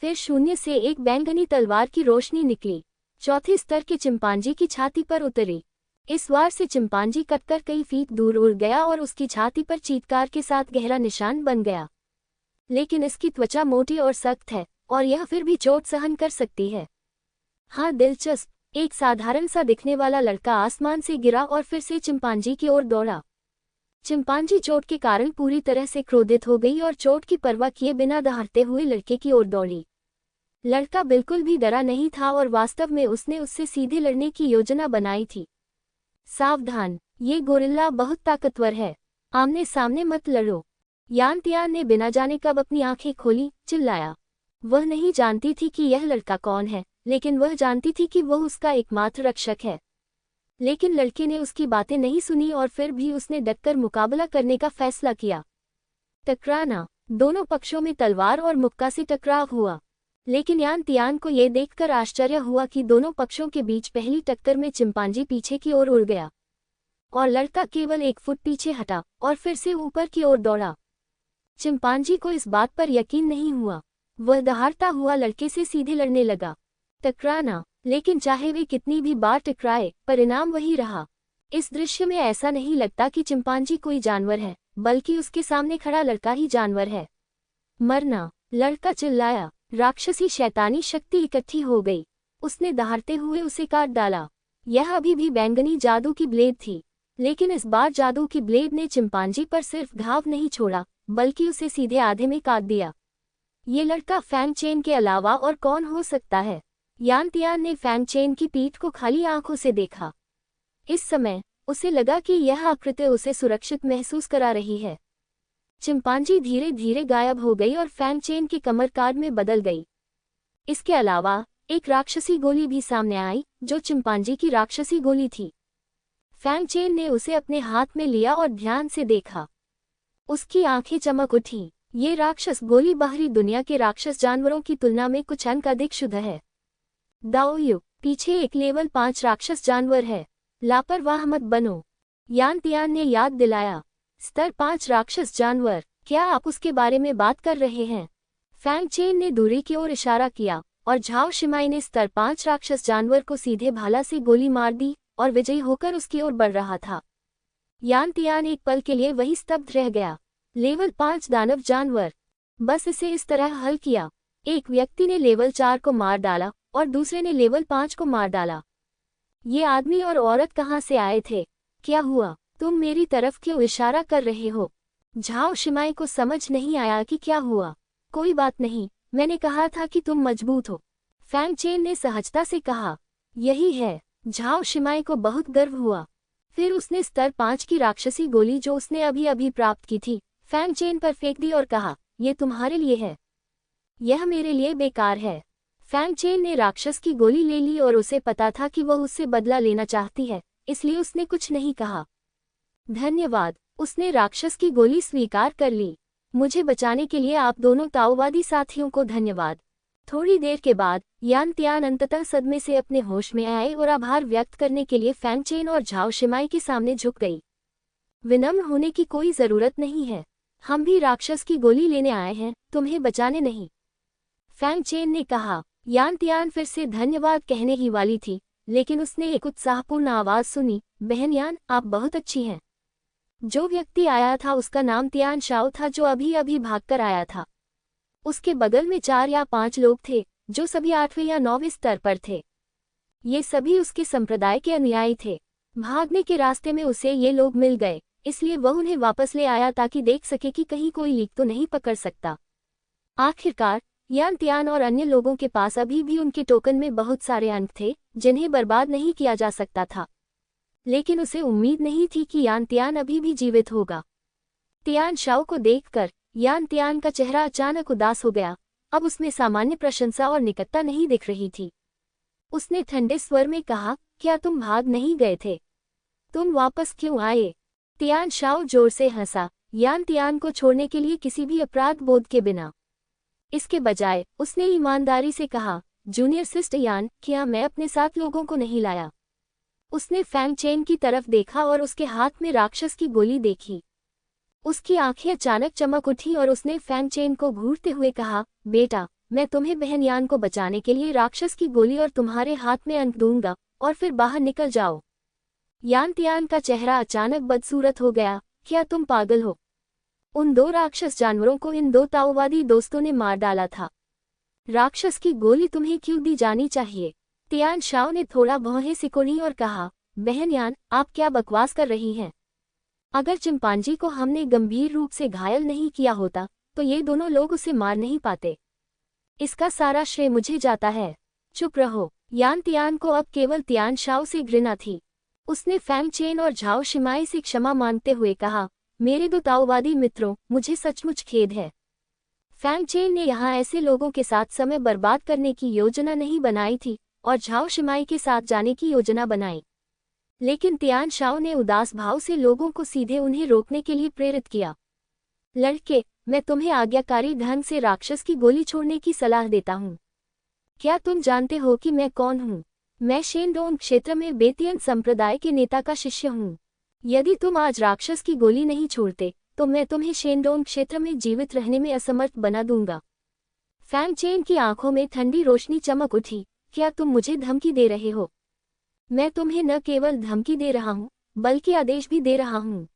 फिर शून्य से एक बैंगनी तलवार की रोशनी निकली, चौथे स्तर के चिंपांजी की छाती पर उतरी। इस वार से चिंपांजी कटकर कई फीट दूर उड़ गया और उसकी छाती पर चीत्कार के साथ गहरा निशान बन गया। लेकिन इसकी त्वचा मोटी और सख्त है और यह फिर भी चोट सहन कर सकती है। हाँ, दिलचस्प। एक साधारण सा दिखने वाला लड़का आसमान से गिरा और फिर से चिंपांजी की ओर दौड़ा। चिंपांजी चोट के कारण पूरी तरह से क्रोधित हो गई और चोट की परवाह किए बिना दहाड़ते हुए लड़के की ओर दौड़ी। लड़का बिल्कुल भी डरा नहीं था और वास्तव में उसने उससे सीधे लड़ने की योजना बनाई थी। सावधान, ये गोरिल्ला बहुत ताकतवर है, आमने सामने मत लड़ो। यान तियान ने बिना जाने कब अपनी आंखें खोली, चिल्लाया। वह नहीं जानती थी कि यह लड़का कौन है, लेकिन वह जानती थी कि वह उसका एकमात्र रक्षक है। लेकिन लड़के ने उसकी बातें नहीं सुनी और फिर भी उसने डटकर मुकाबला करने का फैसला किया। टकराना। दोनों पक्षों में तलवार और मुक्का से टकराव हुआ, लेकिन यान तियान को यह देखकर आश्चर्य हुआ कि दोनों पक्षों के बीच पहली टक्कर में चिंपांजी पीछे की ओर उड़ गया और लड़का केवल 1 फुट पीछे हटा और फिर से ऊपर की ओर दौड़ा। चिंपांजी को इस बात पर यकीन नहीं हुआ। वह दहाड़ता हुआ लड़के से सीधे लड़ने लगा। टकराना, लेकिन चाहे वे कितनी भी बार टकराए, परिणाम वही रहा। इस दृश्य में ऐसा नहीं लगता कि चिंपांजी कोई जानवर है, बल्कि उसके सामने खड़ा लड़का ही जानवर है। मरना, लड़का चिल्लाया। राक्षसी शैतानी शक्ति इकट्ठी हो गई। उसने दहाड़ते हुए उसे काट डाला। यह अभी भी बैंगनी जादू की ब्लेड थी, लेकिन इस बार जादू की ब्लेड ने चिंपांजी पर सिर्फ घाव नहीं छोड़ा, बल्कि उसे सीधे आधे में काट दिया। ये लड़का फैंग चेन के अलावा और कौन हो सकता है? यान तियान ने फैंग चेन की पीठ को खाली आंखों से देखा। इस समय उसे लगा कि यह आकृति उसे सुरक्षित महसूस करा रही है। चिंपांजी धीरे धीरे गायब हो गई और फैंग चेन की कमर काट में बदल गई। इसके अलावा एक राक्षसी गोली भी सामने आई, जो चिंपांजी की राक्षसी गोली थी। फैंग चेन ने उसे अपने हाथ में लिया और ध्यान से देखा। उसकी आंखें चमक उठीं। ये राक्षस गोली बाहरी दुनिया के राक्षस जानवरों की तुलना में कुछ अंक अधिक शुद्ध है। दाओयू, पीछे एक लेवल 5 राक्षस जानवर है, लापरवाह मत बनो, यान तियान ने याद दिलाया। स्तर 5 राक्षस जानवर, क्या आप उसके बारे में बात कर रहे हैं? फैंग चेन ने दूरी की ओर इशारा किया और झाओ शिमाई ने स्तर 5 राक्षस जानवर को सीधे भाला से गोली मार दी और विजयी होकर उसकी ओर बढ़ रहा था। यान तियान एक पल के लिए वही स्तब्ध रह गया। लेवल 5 दानव जानवर, बस इसे इस तरह हल किया। एक व्यक्ति ने लेवल 4 को मार डाला और दूसरे ने लेवल 5 को मार डाला। ये आदमी और औरत कहाँ से आए थे? क्या हुआ? तुम मेरी तरफ क्यों इशारा कर रहे हो? झाओ शिमाई को समझ नहीं आया कि क्या हुआ। कोई बात नहीं, मैंने कहा था कि तुम मजबूत हो, फैंग चेन ने सहजता से कहा। यही है। झाओ शिमाई को बहुत गर्व हुआ। फिर उसने स्तर 5 की राक्षसी गोली जो उसने अभी अभी प्राप्त की थी, फैंग चेन पर फेंक दी और कहा, यह तुम्हारे लिए है, यह मेरे लिए बेकार है। फैंग चेन ने राक्षस की गोली ले ली और उसे पता था कि वह उससे बदला लेना चाहती है, इसलिए उसने कुछ नहीं कहा। धन्यवाद, उसने राक्षस की गोली स्वीकार कर ली। मुझे बचाने के लिए आप दोनों ताओवादी साथियों को धन्यवाद। थोड़ी देर के बाद यान तियान अंततः सदमे से अपने होश में आए और आभार व्यक्त करने के लिए फैंग चेन और झाओ शिमाई के सामने झुक गई। विनम्र होने की कोई जरूरत नहीं है, हम भी राक्षस की गोली लेने आए हैं, तुम्हें बचाने नहीं, फैंग चेन ने कहा। यान तियान फिर से धन्यवाद कहने ही वाली थी, लेकिन उसने एक उत्साहपूर्ण आवाज सुनी, बहन यान, आप बहुत अच्छी हैं। जो व्यक्ति आया था उसका नाम तियान शाओ था, जो अभी अभी भागकर आया था। उसके बगल में 4 या 5 लोग थे, जो सभी 8वें या 9वें स्तर पर थे। ये सभी उसके संप्रदाय के अनुयायी थे। भागने के रास्ते में उसे ये लोग मिल गए, इसलिए वह उन्हें वापस ले आया ताकि देख सके कि कहीं कोई लीक तो नहीं पकड़ सकता। आखिरकार यान तियान और अन्य लोगों के पास अभी भी उनके टोकन में बहुत सारे अंक थे, जिन्हें बर्बाद नहीं किया जा सकता था। लेकिन उसे उम्मीद नहीं थी कि यान तियान अभी भी जीवित होगा। तियान शाओ को देखकर यान तियान का चेहरा अचानक उदास हो गया। अब उसमें सामान्य प्रशंसा और निकटता नहीं दिख रही थी। उसने ठंडे स्वर में कहा, क्या तुम भाग नहीं गए थे? तुम वापस क्यों आए? तियान शाओ जोर से हंसा, यान तियान को छोड़ने के लिए किसी भी अपराध बोध के बिना। इसके बजाय उसने ईमानदारी से कहा, जूनियर सिस्टर यान, क्या मैं अपने साथ लोगों को नहीं लाया? उसने फैंग चेन की तरफ देखा और उसके हाथ में राक्षस की गोली देखी। उसकी आंखें अचानक चमक उठी और उसने फैंग चेन को घूरते हुए कहा, बेटा, मैं तुम्हें बहन यान को बचाने के लिए राक्षस की गोली और तुम्हारे हाथ में अंक दूंगा, और फिर बाहर निकल जाओ। यान तियान का चेहरा अचानक बदसूरत हो गया, क्या तुम पागल हो? उन 2 राक्षस जानवरों को इन 2 ताओवादी दोस्तों ने मार डाला था। राक्षस की गोली तुम्हें क्यों दी जानी चाहिए? तियान शाओ ने थोड़ा भौहें सिकोड़ी और कहा, बहन यान, आप क्या बकवास कर रही हैं? अगर चिंपांजी को हमने गंभीर रूप से घायल नहीं किया होता, तो ये दोनों लोग उसे मार नहीं पाते। इसका सारा श्रेय मुझे जाता है। चुप रहो। यान तियान को अब केवल तियान शाओ से घृणा थी। उसने फैंग चेन और झाओ शिमाई से क्षमा मांगते हुए कहा, मेरे 2 ताओवादी मित्रों, मुझे सचमुच खेद है। फैंग चेन ने यहाँ ऐसे लोगों के साथ समय बर्बाद करने की योजना नहीं बनाई थी और झाओ शिमाई के साथ जाने की योजना बनाई। लेकिन तियान शाओ ने उदास भाव से लोगों को सीधे उन्हें रोकने के लिए प्रेरित किया। लड़के, मैं तुम्हें आज्ञाकारी ढंग से राक्षस की गोली छोड़ने की सलाह देता हूँ। क्या तुम जानते हो कि मैं कौन हूँ? मैं शेनडोंग क्षेत्र में बेतियन संप्रदाय के नेता का शिष्य हूँ। यदि तुम आज राक्षस की गोली नहीं छोड़ते, तो मैं तुम्हें शेनडोंग क्षेत्र में जीवित रहने में असमर्थ बना दूंगा। फैंग चेन की आंखों में ठंडी रोशनी चमक उठी। क्या तुम मुझे धमकी दे रहे हो? मैं तुम्हें न केवल धमकी दे रहा हूँ, बल्कि आदेश भी दे रहा हूँ।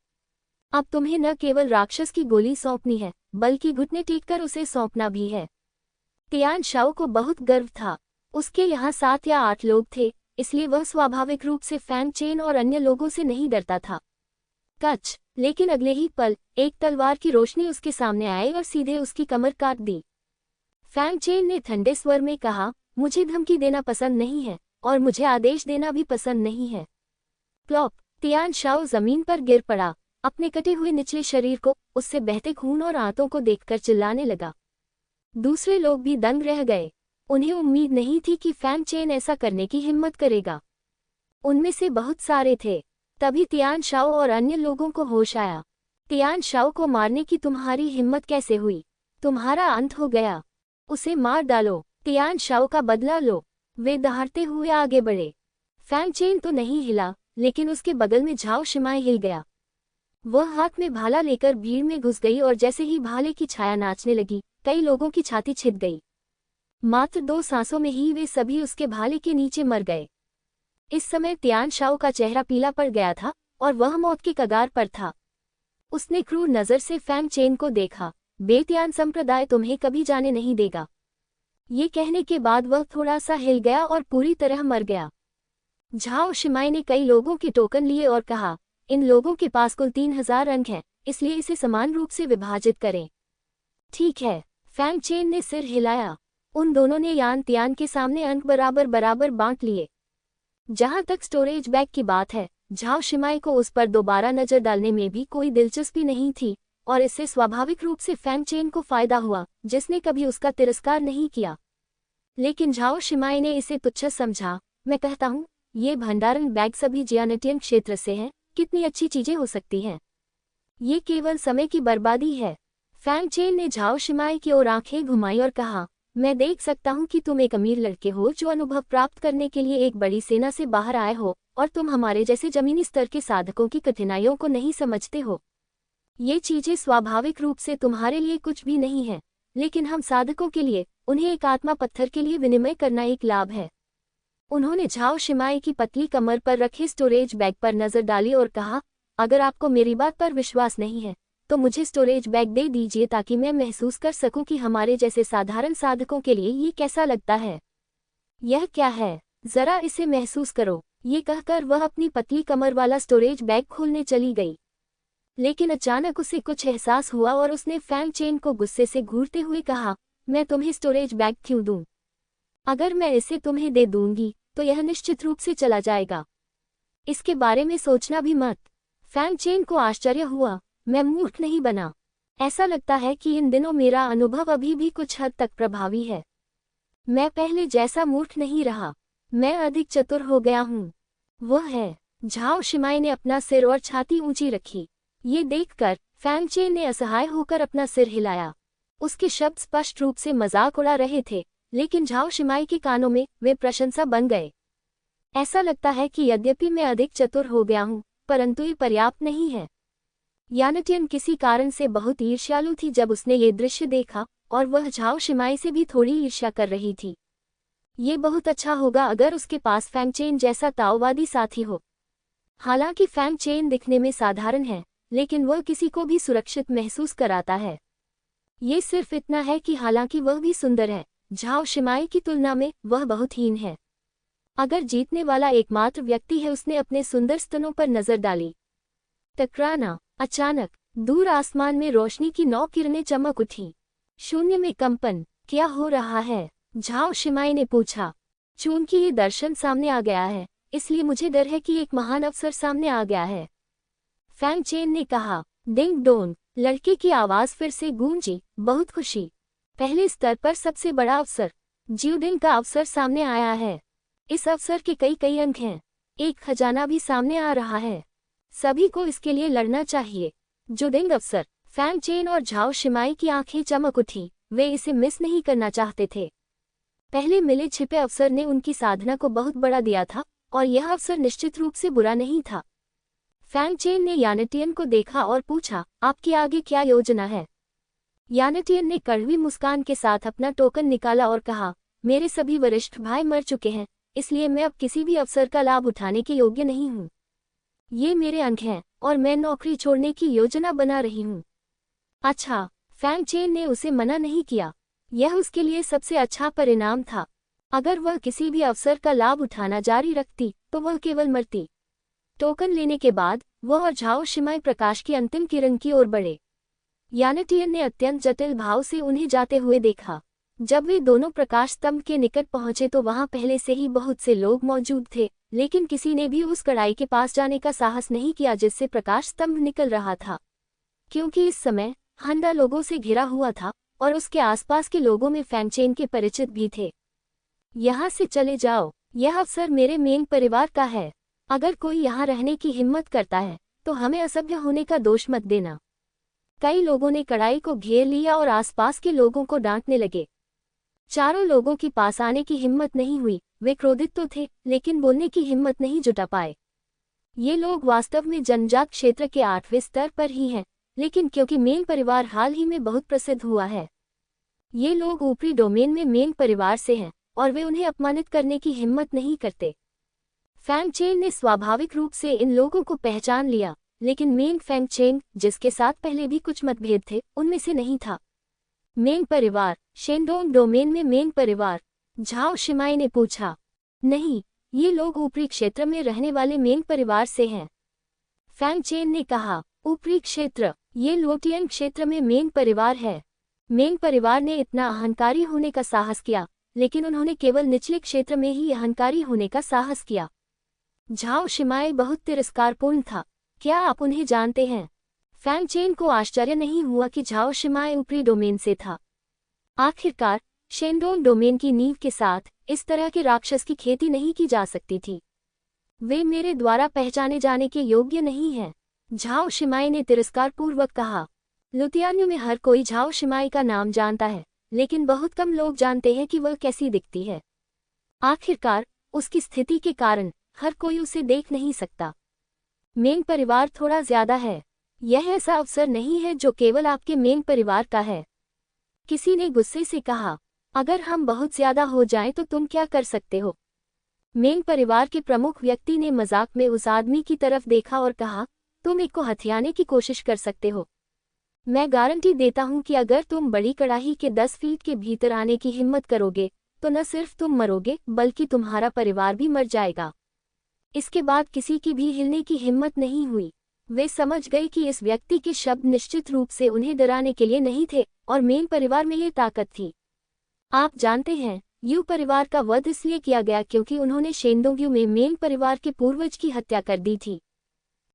अब तुम्हें न केवल राक्षस की गोली सौंपनी है, बल्कि घुटने टेक कर उसे सौंपना भी है। तियान शाओ को बहुत गर्व था। उसके यहाँ 7 या 8 लोग थे, इसलिए वह स्वाभाविक रूप से फैंग चेन और अन्य लोगों से नहीं डरता था। कच, लेकिन अगले ही पल एक तलवार की रोशनी उसके सामने आई और सीधे उसकी कमर काट दी। फैंग चेन ने ठंडे स्वर में कहा, मुझे धमकी देना पसंद नहीं है, और मुझे आदेश देना भी पसंद नहीं है। प्लॉप, तियान शाओ जमीन पर गिर पड़ा, अपने कटे हुए निचले शरीर को, उससे बहते खून और आंतों को देखकर चिल्लाने लगा। दूसरे लोग भी दंग रह गए। उन्हें उम्मीद नहीं थी कि फैंग चेन ऐसा करने की हिम्मत करेगा। उनमें से बहुत सारे थे। तभी तियान शाओ और अन्य लोगों को होश आया। तियान शाओ को मारने की तुम्हारी हिम्मत कैसे हुई? तुम्हारा अंत हो गया। उसे मार डालो, तियान शाओ का बदला लो। वे दहाड़ते हुए आगे बढ़े। फैंग चेन तो नहीं हिला, लेकिन उसके बगल में झाओ शिमाई हिल गया। वह हाथ में भाला लेकर भीड़ में घुस गई और जैसे ही भाले की छाया नाचने लगी, कई लोगों की छाती छिद गई। मात्र 2 सांसों में ही वे सभी उसके भाले के नीचे मर गए। इस समय तियान शाओ का चेहरा पीला पड़ गया था और वह मौत के कगार पर था। उसने क्रूर नजर से फैंग चेन को देखा। बेतियान संप्रदाय तुम्हें कभी जाने नहीं देगा। ये कहने के बाद वह थोड़ा सा हिल गया और पूरी तरह मर गया। झाओ शिमाई ने कई लोगों के टोकन लिए और कहा, इन लोगों के पास कुल 3000 अंक हैं, इसलिए इसे समान रूप से विभाजित करें। ठीक है, फैंग चेन ने सिर हिलाया। उन दोनों ने यान तियान के सामने अंक बराबर बराबर बांट लिए। जहां तक स्टोरेज बैग की बात है, झाओ शिमाई को उस पर दोबारा नजर डालने में भी कोई दिलचस्पी नहीं थी, और इससे स्वाभाविक रूप से फैंग चेन को फायदा हुआ, जिसने कभी उसका तिरस्कार नहीं किया। लेकिन झाओ शिमाई ने इसे तुच्छ समझा। मैं कहता हूँ, ये भंडारण बैग सभी जियानेटियन क्षेत्र से है, कितनी अच्छी चीजें हो सकती हैं। ये केवल समय की बर्बादी है। फैंग चेन ने झाओ शिमाई की ओर आंखें घुमाई और कहा, मैं देख सकता हूँ कि तुम एक अमीर लड़के हो जो अनुभव प्राप्त करने के लिए एक बड़ी सेना से बाहर आए हो, और तुम हमारे जैसे जमीनी स्तर के साधकों की कठिनाइयों को नहीं समझते हो। ये चीजें स्वाभाविक रूप से तुम्हारे लिए कुछ भी नहीं है, लेकिन हम साधकों के लिए, उन्हें एक आत्मा पत्थर के लिए विनिमय करना एक लाभ है। उन्होंने झाओ शिमाई की पतली कमर पर रखे स्टोरेज बैग पर नजर डाली और कहा, अगर आपको मेरी बात पर विश्वास नहीं है, तो मुझे स्टोरेज बैग दे दीजिए ताकि मैं महसूस कर सकूं कि हमारे जैसे साधारण साधकों के लिए ये कैसा लगता है। यह क्या है? जरा इसे महसूस करो। ये कहकर वह अपनी पतली कमर वाला स्टोरेज बैग खोलने चली गई। लेकिन अचानक उसे कुछ एहसास हुआ और उसने फैंग चेन को गुस्से से घूरते हुए कहा, मैं तुम्हें स्टोरेज बैग क्यों दूं? अगर मैं इसे तुम्हें दे दूंगी, तो यह निश्चित रूप से चला जाएगा। इसके बारे में सोचना भी मत। फैंग चेन को आश्चर्य हुआ। मैं मूर्ख नहीं बना। ऐसा लगता है कि इन दिनों मेरा अनुभव अभी भी कुछ हद तक प्रभावी है। मैं पहले जैसा मूर्ख नहीं रहा। मैं अधिक चतुर हो गया हूँ। वह है। झाओ शिमाई ने अपना सिर और छाती ऊंची रखी। ये देखकर फैंग चेन ने असहाय होकर अपना सिर हिलाया। उसके शब्द स्पष्ट रूप से मजाक उड़ा रहे थे, लेकिन झाओ शिमाई के कानों में वे प्रशंसा बन गए। ऐसा लगता है कि यद्यपि मैं अधिक चतुर हो गया हूँ, परंतु ये पर्याप्त नहीं है। यानेटियन किसी कारण से बहुत ईर्ष्यालु थी जब उसने ये दृश्य देखा, और वह झाओ शिमाई से भी थोड़ी ईर्ष्या कर रही थी। ये बहुत अच्छा होगा अगर उसके पास फैंग चेन जैसा ताओवादी साथी हो। हालांकि फैंग चेन दिखने में साधारण है, लेकिन वह किसी को भी सुरक्षित महसूस कराता है। ये सिर्फ इतना है कि हालांकि वह भी सुंदर है, झाओ शिमाई की तुलना में वह बहुत हीन है। अगर जीतने वाला एकमात्र व्यक्ति है, उसने अपने सुंदर स्तनों पर नजर डाली। टकराना। अचानक दूर आसमान में रोशनी की 9 किरणें चमक उठी। शून्य में कंपन। क्या हो रहा है? झाओ शिमाई ने पूछा। चूंकि ये दर्शन सामने आ गया है, इसलिए मुझे डर है कि एक महान अवसर सामने आ गया है। फैंग चेन ने कहा। Ding dong. लड़के की आवाज फिर से गूंजी। बहुत खुशी। पहले स्तर पर सबसे बड़ा अवसर, ज्यूडिंग का अवसर सामने आया है। इस अवसर के कई अंक हैं। एक खजाना भी सामने आ रहा है। सभी को इसके लिए लड़ना चाहिए। ज्यूडिंग अवसर। फैंग चेन और झाओ शिमाई की आंखें चमक उठी। वे इसे मिस नहीं करना चाहते थे। पहले मिले छिपे अवसर ने उनकी साधना को बहुत बड़ा दिया था, और यह अवसर निश्चित रूप से बुरा नहीं था। फैंग चेन ने यानटियन को देखा और पूछा, आपकी आगे क्या योजना है? यानटियन ने कड़वी मुस्कान के साथ अपना टोकन निकाला और कहा, मेरे सभी वरिष्ठ भाई मर चुके हैं, इसलिए मैं अब किसी भी अवसर का लाभ उठाने के योग्य नहीं हूँ। ये मेरे अंक हैं और मैं नौकरी छोड़ने की योजना बना रही हूँ। अच्छा, फैंग चेन ने उसे मना नहीं किया। यह उसके लिए सबसे अच्छा परिणाम था। अगर वह किसी भी अवसर का लाभ उठाना जारी रखती तो वह केवल मरती। टोकन लेने के बाद वह और झाओ शिमाई प्रकाश की अंतिम किरण की ओर बढ़े। यानटियन ने अत्यंत जटिल भाव से उन्हें जाते हुए देखा। जब वे दोनों प्रकाश स्तंभ के निकट पहुंचे तो वहां पहले से ही बहुत से लोग मौजूद थे, लेकिन किसी ने भी उस कड़ाई के पास जाने का साहस नहीं किया जिससे प्रकाश स्तंभ निकल रहा था, क्योंकि इस समय हंडा लोगों से घिरा हुआ था और उसके आसपास के लोगों में फैंग चेन के परिचित भी थे। यहाँ से चले जाओ, यह अवसर मेरे मेंग परिवार का है। अगर कोई यहाँ रहने की हिम्मत करता है तो हमें असभ्य होने का दोष मत देना। कई लोगों ने कड़ाई को घेर लिया और आसपास के लोगों को डांटने लगे। चारों लोगों के पास आने की हिम्मत नहीं हुई। वे क्रोधित तो थे लेकिन बोलने की हिम्मत नहीं जुटा पाए। ये लोग वास्तव में जनजात क्षेत्र के 8वें स्तर पर ही हैं, लेकिन क्योंकि मेंग परिवार हाल ही में बहुत प्रसिद्ध हुआ है, ये लोग ऊपरी डोमेन में मेंग परिवार से हैं और वे उन्हें अपमानित करने की हिम्मत नहीं करते। फैंग चेन ने स्वाभाविक रूप से इन लोगों को पहचान लिया, लेकिन मेंग फैंग चेन, जिसके साथ पहले भी कुछ मतभेद थे, उनमें से नहीं था। मेंग परिवार, शेंडोंग डोमेन में मेंग परिवार? झाओ शिमाई ने पूछा। नहीं, ये लोग ऊपरी क्षेत्र में रहने वाले मेंग परिवार से हैं। फैंग चेन ने कहा, ऊपरी क्षेत्र? ये लोटियन क्षेत्र में मेंग परिवार है। मेंग परिवार ने इतना अहंकारी होने का साहस किया, लेकिन उन्होंने केवल निचले क्षेत्र में ही अहंकारी होने का साहस किया। झाओ शिमाई बहुत तिरस्कारपूर्ण था। क्या आप उन्हें जानते हैं? फैंग चेन को आश्चर्य नहीं हुआ कि झाओ शिमाई ऊपरी डोमेन से था। आखिरकार शेंडोंग डोमेन की नींव के साथ इस तरह के राक्षस की खेती नहीं की जा सकती थी। वे मेरे द्वारा पहचाने जाने के योग्य नहीं हैं, झाओ शिमाई ने तिरस्कारपूर्वक कहा। लुतियान्यू में हर कोई झाओ शिमाई का नाम जानता है, लेकिन बहुत कम लोग जानते हैं कि वह कैसी दिखती है। आखिरकार उसकी स्थिति के कारण हर कोई उसे देख नहीं सकता। मेंग परिवार थोड़ा ज्यादा है। यह ऐसा अवसर नहीं है जो केवल आपके मेंग परिवार का है। किसी ने गुस्से से कहा, अगर हम बहुत ज्यादा हो जाएं तो तुम क्या कर सकते हो? मेंग परिवार के प्रमुख व्यक्ति ने मजाक में उस आदमी की तरफ देखा और कहा, तुम एक को हथियाने की कोशिश कर सकते हो। मैं गारंटी देता हूं कि अगर तुम बड़ी कड़ाही के 10 फीट के भीतर आने की हिम्मत करोगे तो न सिर्फ तुम मरोगे बल्कि तुम्हारा परिवार भी मर जाएगा। इसके बाद किसी की भी हिलने की हिम्मत नहीं हुई। वे समझ गए कि इस व्यक्ति के शब्द निश्चित रूप से उन्हें डराने के लिए नहीं थे और मेंग परिवार में ये ताकत थी। आप जानते हैं, यू परिवार का वध इसलिए किया गया क्योंकि उन्होंने शेंडोंग्यू में मेंग परिवार के पूर्वज की हत्या कर दी थी।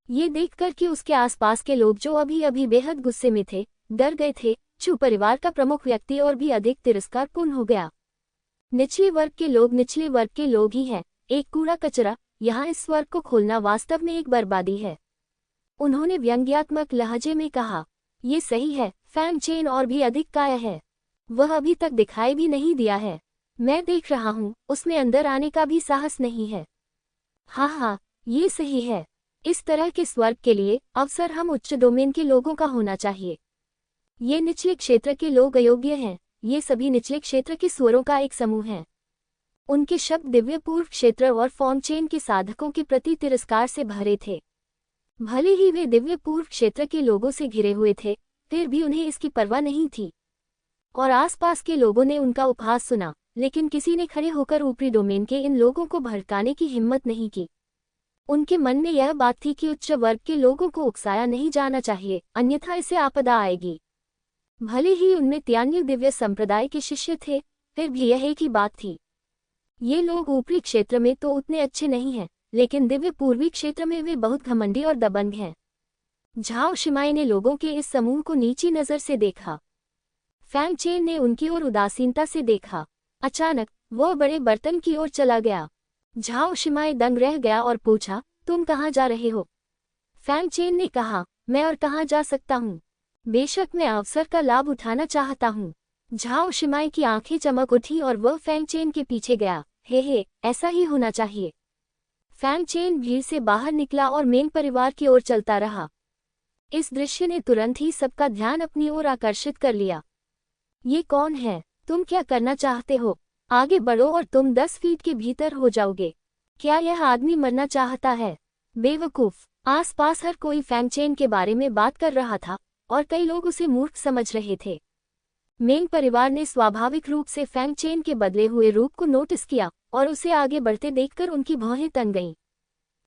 ये देखकर कि उसके आसपास के लोग जो अभी अभी बेहद गुस्से में थे, डर गए थे, चू परिवार का प्रमुख व्यक्ति और भी अधिक तिरस्कारपूर्ण हो गया। निचले वर्ग के लोग निचले वर्ग के लोग ही हैं, एक कूड़ा कचरा। यहाँ इस स्वर्ग को खोलना वास्तव में एक बर्बादी है। उन्होंने व्यंग्यात्मक लहजे में कहा, ये सही है, फैंग चेन और भी अधिक काया है। वह अभी तक दिखाई भी नहीं दिया है। मैं देख रहा हूँ, उसमें अंदर आने का भी साहस नहीं है। हाँ, ये सही है। इस तरह के स्वर्ग के लिए अवसर हम उच्च डोमेन के लोगों का होना चाहिए। ये निचले क्षेत्र के लोग अयोग्य हैं। ये सभी निचले क्षेत्र के स्वरों का एक समूह है। उनके शब्द दिव्य पूर्व क्षेत्र और फॉर्म चेन के साधकों के प्रति तिरस्कार से भरे थे। भले ही वे दिव्य पूर्व क्षेत्र के लोगों से घिरे हुए थे, फिर भी उन्हें इसकी परवाह नहीं थी। और आसपास के लोगों ने उनका उपहास सुना, लेकिन किसी ने खड़े होकर ऊपरी डोमेन के इन लोगों को भड़काने की हिम्मत नहीं की। उनके मन में यह बात थी कि उच्च वर्ग के लोगों को उकसाया नहीं जाना चाहिए, अन्यथा इसे आपदा आएगी। भले ही उनमें त्यान्यू दिव्य संप्रदाय के शिष्य थे, फिर भी यह एक ही बात थी। ये लोग ऊपरी क्षेत्र में तो उतने अच्छे नहीं हैं, लेकिन दिव्य पूर्वी क्षेत्र में वे बहुत घमंडी और दबंग हैं। झाओ शिमाई ने लोगों के इस समूह को नीची नजर से देखा। फैंग चेन ने उनकी ओर उदासीनता से देखा। अचानक वह बड़े बर्तन की ओर चला गया। झाओ शिमाई दंग रह गया और पूछा, तुम कहाँ जा रहे हो? फैंग चेन ने कहा, मैं और कहाँ जा सकता हूँ? बेशक मैं अवसर का लाभ उठाना चाहता हूँ। झाओ शिमाई की आंखें चमक उठी और वह फैंग चेन के पीछे गया। हे, ऐसा ही होना चाहिए। फैंग चेन भीड़ से बाहर निकला और मेंग परिवार की ओर चलता रहा। इस दृश्य ने तुरंत ही सबका ध्यान अपनी ओर आकर्षित कर लिया। ये कौन है? तुम क्या करना चाहते हो? आगे बढ़ो और तुम 10 फीट के भीतर हो जाओगे। क्या यह आदमी मरना चाहता है? बेवकूफ! आसपास हर कोई फैंग चेन के बारे में बात कर रहा था और कई लोग उसे मूर्ख समझ रहे थे। मेंग परिवार ने स्वाभाविक रूप से फैंग चेन के बदले हुए रूप को नोटिस किया और उसे आगे बढ़ते देखकर उनकी भौहें तन गईं।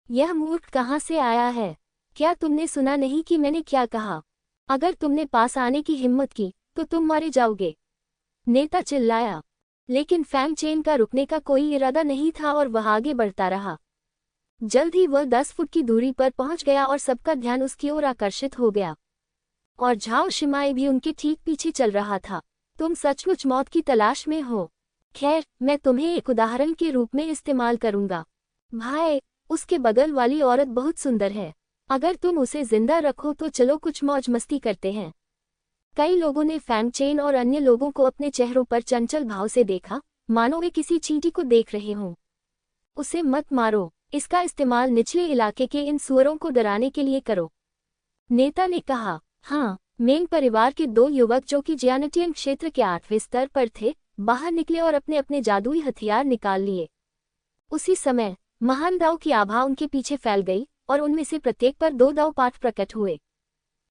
यह मूर्ख कहाँ से आया है? क्या तुमने सुना नहीं कि मैंने क्या कहा? अगर तुमने पास आने की हिम्मत की तो तुम मारे जाओगे। नेता चिल्लाया। लेकिन फैंग चेन का रुकने का कोई इरादा नहीं था और वह आगे बढ़ता रहा। जल्द ही वह 10 फुट की दूरी पर पहुंच गया और सबका ध्यान उसकी ओर आकर्षित हो गया। और झाओ शिमाई भी उनके ठीक पीछे चल रहा था। तुम सचमुच मौत की तलाश में हो? खैर, मैं तुम्हें एक उदाहरण के रूप में इस्तेमाल करूंगा। भाई, उसके बगल वाली औरत बहुत सुंदर है। अगर तुम उसे जिंदा रखो तो चलो कुछ मौज मस्ती करते हैं। कई लोगों ने फैंग चेन और अन्य लोगों को अपने चेहरों पर चंचल भाव से देखा, मानो वे किसी चींटी को देख रहे हों। उसे मत मारो, इसका इस्तेमाल निचले इलाके के इन सुअरों को डराने के लिए करो। नेता ने कहा। हाँ, मेंग परिवार के 2 युवक जो कि जियानटियन क्षेत्र के 8वें स्तर पर थे, बाहर निकले और अपने अपने जादुई हथियार निकाल लिए। उसी समय महान दाव की आभा उनके पीछे फैल गई और उनमें से प्रत्येक पर 2 दाव पाठ प्रकट हुए।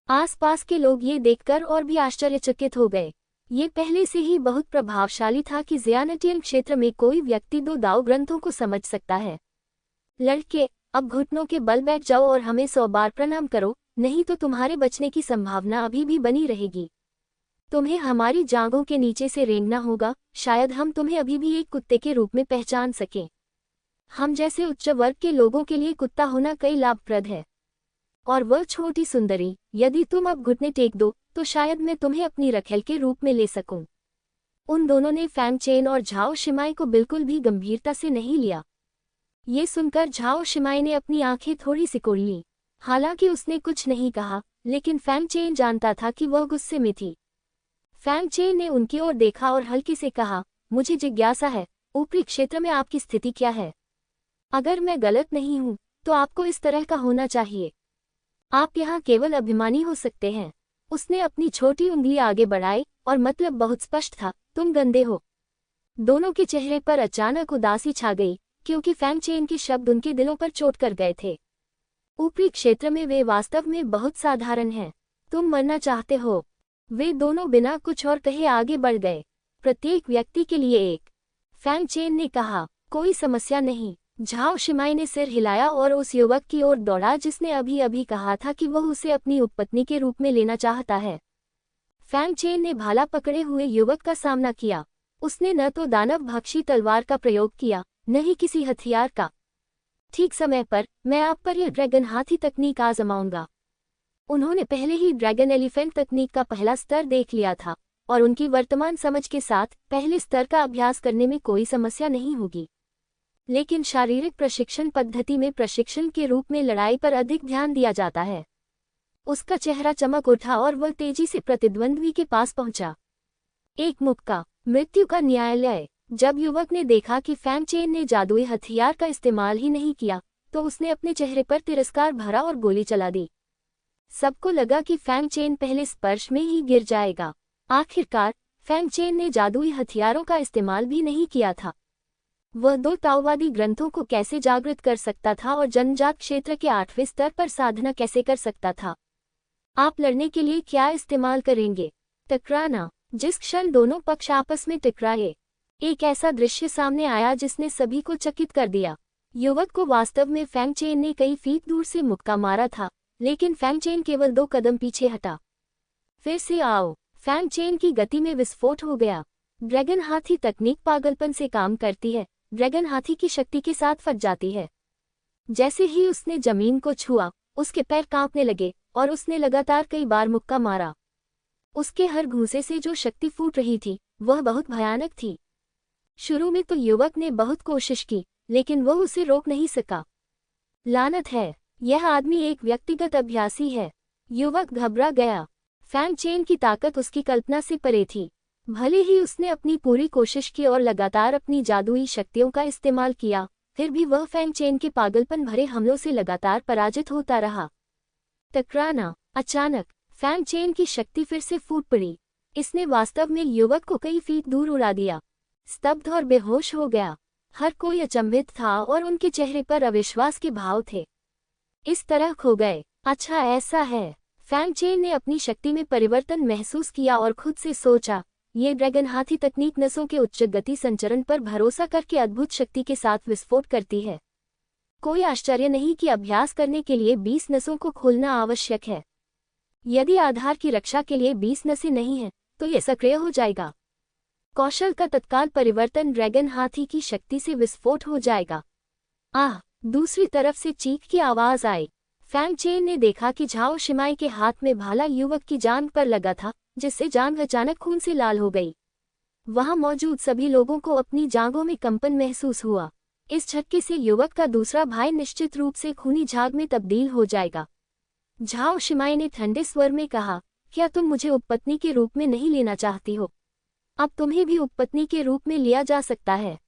आसपास के लोग ये देखकर और भी आश्चर्यचकित हो गए। ये पहले से ही बहुत प्रभावशाली था कि जियानटियन क्षेत्र में कोई व्यक्ति 2 दाव ग्रंथों को समझ सकता है। लड़के, अब घुटनों के बल बैठ जाओ और हमें 100 बार प्रणाम करो, नहीं तो तुम्हारे बचने की संभावना अभी भी बनी रहेगी। तुम्हें हमारी जांघों के नीचे से रेंगना होगा, शायद हम तुम्हें अभी भी एक कुत्ते के रूप में पहचान सकें। हम जैसे उच्च वर्ग के लोगों के लिए कुत्ता होना कई लाभप्रद है। और वह छोटी सुंदरी, यदि तुम अब घुटने टेक दो तो शायद मैं तुम्हें अपनी रखेल के रूप में ले सकूं। उन दोनों ने फैंग चेन और झाओ शिमाई को बिल्कुल भी गंभीरता से नहीं लिया। ये सुनकर झाओ शिमाई ने अपनी आंखें थोड़ी सिकोड़ लीं। हालांकि उसने कुछ नहीं कहा, लेकिन फैंग चेन जानता था कि वह गुस्से में थी। फैंग चेन ने उनकी ओर देखा और हल्के से कहा, मुझे जिज्ञासा है, ऊपरी क्षेत्र में आपकी स्थिति क्या है? अगर मैं गलत नहीं हूं तो आपको इस तरह का होना चाहिए। आप यहाँ केवल अभिमानी हो सकते हैं। उसने अपनी छोटी उंगली आगे बढ़ाई और मतलब बहुत स्पष्ट था, तुम गंदे हो। दोनों के चेहरे पर अचानक उदासी छा गई, क्योंकि फैंग चेन के शब्द उनके दिलों पर चोट कर गए थे। ऊपरी क्षेत्र में वे वास्तव में बहुत साधारण हैं। तुम मरना चाहते हो? वे दोनों बिना कुछ और कहे आगे बढ़ गए। प्रत्येक व्यक्ति के लिए एक। फैंग चेन ने कहा, कोई समस्या नहीं। झाओ शिमाई ने सिर हिलाया और उस युवक की ओर दौड़ा जिसने अभी अभी कहा था कि वह उसे अपनी उपपत्नी के रूप में लेना चाहता है। फैंग चेन ने भाला पकड़े हुए युवक का सामना किया। उसने न तो दानव भक्षी तलवार का प्रयोग किया, न ही किसी हथियार का। ठीक समय पर मैं आप पर यह ड्रैगन हाथी तकनीक आजमाऊंगा। उन्होंने पहले ही ड्रैगन एलिफेंट तकनीक का पहला स्तर देख लिया था और उनकी वर्तमान समझ के साथ पहले स्तर का अभ्यास करने में कोई समस्या नहीं होगी। लेकिन शारीरिक प्रशिक्षण पद्धति में प्रशिक्षण के रूप में लड़ाई पर अधिक ध्यान दिया जाता है। उसका चेहरा चमक उठा और वह तेजी से प्रतिद्वंद्वी के पास पहुंचा। एक मुक्का, मृत्यु का न्यायालय। जब युवक ने देखा कि फैंग चेन ने जादुई हथियार का इस्तेमाल ही नहीं किया, तो उसने अपने चेहरे पर तिरस्कार भरा और गोली चला दी। सबको लगा कि फैंग चेन पहले स्पर्श में ही गिर जाएगा। आखिरकार फैंग चेन ने जादुई हथियारों का इस्तेमाल भी नहीं किया था। वह 2 ताओवादी ग्रंथों को कैसे जागृत कर सकता था और जनजात क्षेत्र के 8वें स्तर पर साधना कैसे कर सकता था? आप लड़ने के लिए क्या इस्तेमाल करेंगे? टकराना। जिस क्षण दोनों पक्ष आपस में टकराए, एक ऐसा दृश्य सामने आया जिसने सभी को चकित कर दिया। युवक को वास्तव में फैंग चेन ने कई फीट दूर से मुक्का मारा था, लेकिन फैंग चेन केवल 2 कदम पीछे हटा। फिर से आओ। फैंग चेन की गति में विस्फोट हो गया। ड्रैगन हाथी तकनीक पागलपन से काम करती है। ड्रैगन हाथी की शक्ति के साथ फट जाती है। जैसे ही उसने जमीन को छुआ, उसके पैर कांपने लगे और उसने लगातार कई बार मुक्का मारा। उसके हर घूंसे से जो शक्ति फूट रही थी, वह बहुत भयानक थी। शुरू में तो युवक ने बहुत कोशिश की, लेकिन वह उसे रोक नहीं सका। लानत है, यह आदमी एक व्यक्तिगत अभ्यासी है। युवक घबरा गया। फैंग चेन की ताकत उसकी कल्पना से परे थी। भले ही उसने अपनी पूरी कोशिश की और लगातार अपनी जादुई शक्तियों का इस्तेमाल किया, फिर भी वह फैंग चेन के पागलपन भरे हमलों से लगातार पराजित होता रहा। टकराना। अचानक फैंग चेन की शक्ति फिर से फूट पड़ी। इसने वास्तव में युवक को कई फीट दूर उड़ा दिया। स्तब्ध और बेहोश हो गया। हर कोई अचंभित था और उनके चेहरे पर अविश्वास के भाव थे। इस तरह खो गए। अच्छा ऐसा है। फैंग चेन ने अपनी शक्ति में परिवर्तन महसूस किया और खुद से सोचा, ये ड्रैगन हाथी तकनीक नसों के उच्च गति संचरण पर भरोसा करके अद्भुत शक्ति के साथ विस्फोट करती है। कोई आश्चर्य नहीं कि अभ्यास करने के लिए 20 नसों को खोलना आवश्यक है। यदि आधार की रक्षा के लिए 20 नसें नहीं हैं, तो यह सक्रिय हो जाएगा। कौशल का तत्काल परिवर्तन ड्रैगन हाथी की शक्ति से विस्फोट हो जाएगा। आह! दूसरी तरफ से चीख की आवाज आई। फैंग चेन ने देखा कि झाओ शिमाई के हाथ में भाला युवक की जांघ पर लगा था, जिससे जांघ अचानक खून से लाल हो गई। वहां मौजूद सभी लोगों को अपनी जांघों में कंपन महसूस हुआ। इस झटके से युवक का दूसरा भाई निश्चित रूप से खूनी झाग में तब्दील हो जाएगा। झाओ शिमाई ने ठंडे स्वर में कहा, क्या तुम मुझे उपपत्नी के रूप में नहीं लेना चाहती हो? अब तुम्हें भी उपपत्नी के रूप में लिया जा सकता है।